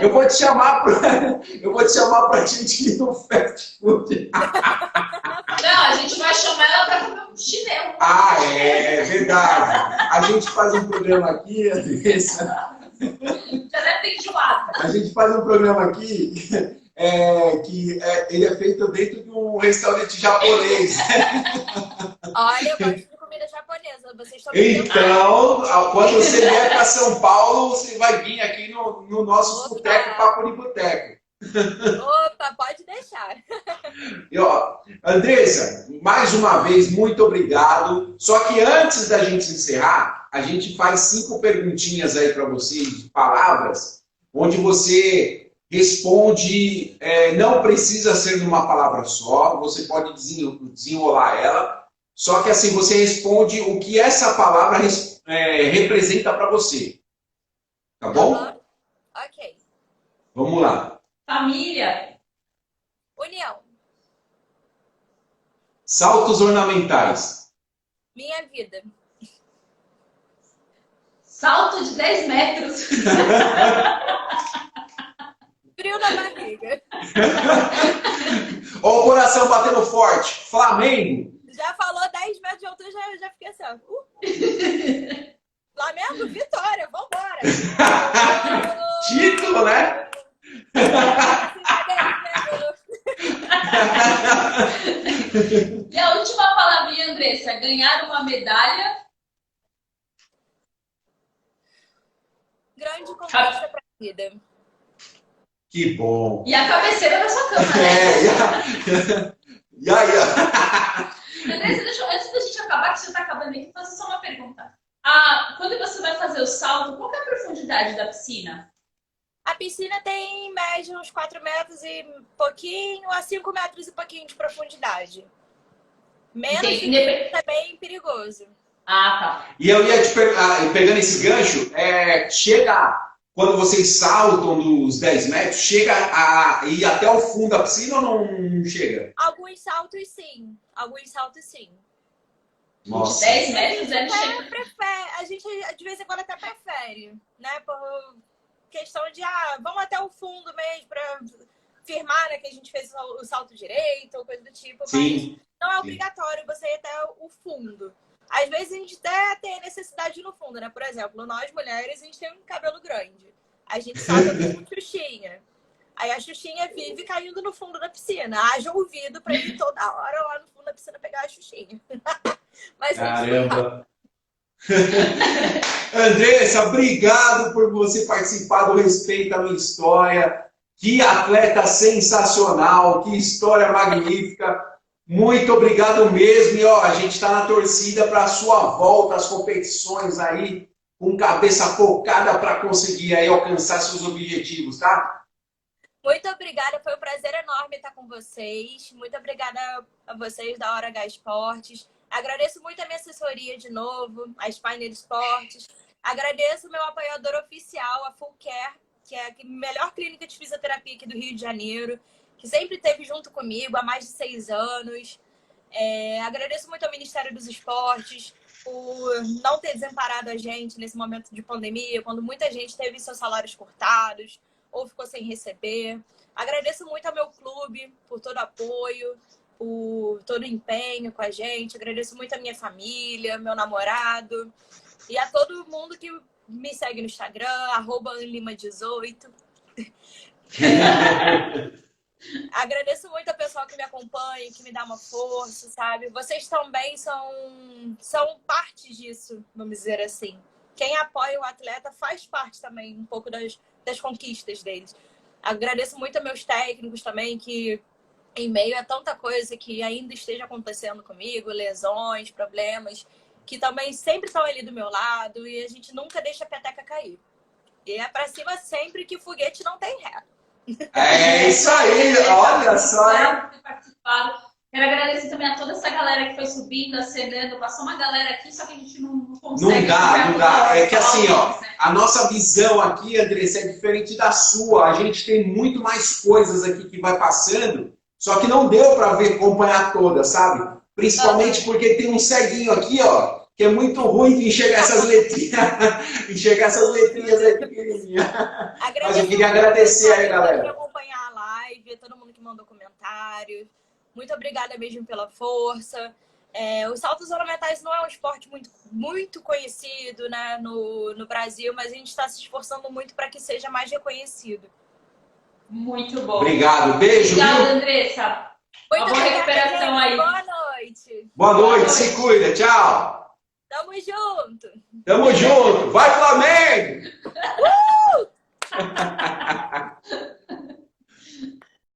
Eu vou te chamar para gente ir no fast food. Não, a gente vai chamar ela para comer um chinelo. Ah, é verdade. A gente faz um programa aqui, Andressa. Já deve ter enjoado. A gente faz um programa aqui que ele é feito dentro de um restaurante japonês. Olha, eu gosto de comida japonesa. Vocês estão Então, quando você vier para São Paulo, você vai vir aqui no nosso boteco, Papo de Boteco. Opa, pode deixar. E, ó, Andressa, mais uma vez, muito obrigado. Só que antes da gente encerrar, a gente faz 5 perguntinhas aí para vocês, de palavras, onde você responde, não precisa ser numa palavra só, você pode desenrolar ela, só que assim, você responde o que essa palavra representa para você. Tá bom? Ok. Vamos lá. Família. União. Saltos ornamentais. Minha vida. Salto de 10 metros. Frio na barriga. Ó o coração batendo forte. Flamengo. Já falou 10 metros de altura, já fiquei assim, ó. Flamengo, vitória, vambora. Título, né? E a última palavrinha, Andressa, ganhar uma medalha. Grande conquista pra vida. Que bom. E a cabeceira da sua cama, né? E aí, Andressa, antes da gente acabar, que você está acabando aqui, fazer só uma pergunta. Quando você vai fazer o salto, qual que é a profundidade da piscina? A piscina tem, em média, uns 4 metros e pouquinho a 5 metros e pouquinho de profundidade. Menos é bem perigoso. Tá. E eu ia te pegando esse gancho, quando vocês saltam dos 10 metros, chega a ir até o fundo da piscina ou não chega? Alguns saltos, sim. Alguns saltos, sim. Nossa. 10 metros deve chegar. A gente, de vez em quando, até prefere, né? Por questão de, vamos até o fundo mesmo, para firmar, né, que a gente fez o salto direito, ou coisa do tipo. Sim. Mas não é obrigatório você ir até o fundo. Às vezes a gente até tem necessidade de ir no fundo, né? Por exemplo, nós mulheres, a gente tem um cabelo grande. A gente salta com xuxinha. Aí a xuxinha vive caindo no fundo da piscina. Haja ouvido pra ir toda hora lá no fundo da piscina pegar a xuxinha. Mas caramba! Andressa, obrigado por você participar do Respeito à Minha História. Que atleta sensacional, que história magnífica. Muito obrigado mesmo. E ó, a gente está na torcida para a sua volta às competições aí, com cabeça focada para conseguir aí alcançar seus objetivos, tá? Muito obrigada, foi um prazer enorme estar com vocês. Muito obrigada a vocês da Hora H Esportes. Agradeço muito a minha assessoria de novo, a Spiner Esportes. Agradeço o meu apoiador oficial, a Full Care, que é a melhor clínica de fisioterapia aqui do Rio de Janeiro, que sempre esteve junto comigo há mais de 6 anos. Agradeço muito ao Ministério dos Esportes por não ter desamparado a gente nesse momento de pandemia, quando muita gente teve seus salários cortados, ou ficou sem receber. Agradeço muito ao meu clube por todo o apoio, por todo o empenho com a gente. Agradeço muito a minha família, meu namorado e a todo mundo que me segue no Instagram, @anlima18. Agradeço muito a pessoal que me acompanha, que me dá uma força, sabe? Vocês também são parte disso, vamos dizer assim. Quem apoia o atleta faz parte também um pouco das conquistas deles. Agradeço muito a meus técnicos também, que em meio a tanta coisa que ainda esteja acontecendo comigo, lesões, problemas, que também sempre estão ali do meu lado e a gente nunca deixa a peteca cair. E é pra cima sempre que o foguete não tem ré. É isso aí, olha só, hein? Por ter participado. Quero agradecer também a toda essa galera que foi subindo, acenando. Passou uma galera aqui, só que a gente não consegue. Não dá. É que assim, ó, a nossa visão aqui, Andressa, é diferente da sua. A gente tem muito mais coisas aqui que vai passando, só que não deu para ver, acompanhar todas, sabe? Principalmente porque tem um ceguinho aqui, ó, que é muito ruim de enxergar essas letrinhas, aí pequenininhas. Mas eu queria agradecer aí, galera. Por acompanhar a live, todo mundo que mandou comentários. Muito obrigada mesmo pela força. Os saltos ornamentais não é um esporte muito conhecido, né, no Brasil, mas a gente está se esforçando muito para que seja mais reconhecido. Muito bom. Obrigado, beijo. Obrigada, Viu? Andressa. Muito Uma boa recuperação aí. Boa noite. Boa noite, se cuida, tchau. Tamo junto. Tamo junto. Vai, Flamengo!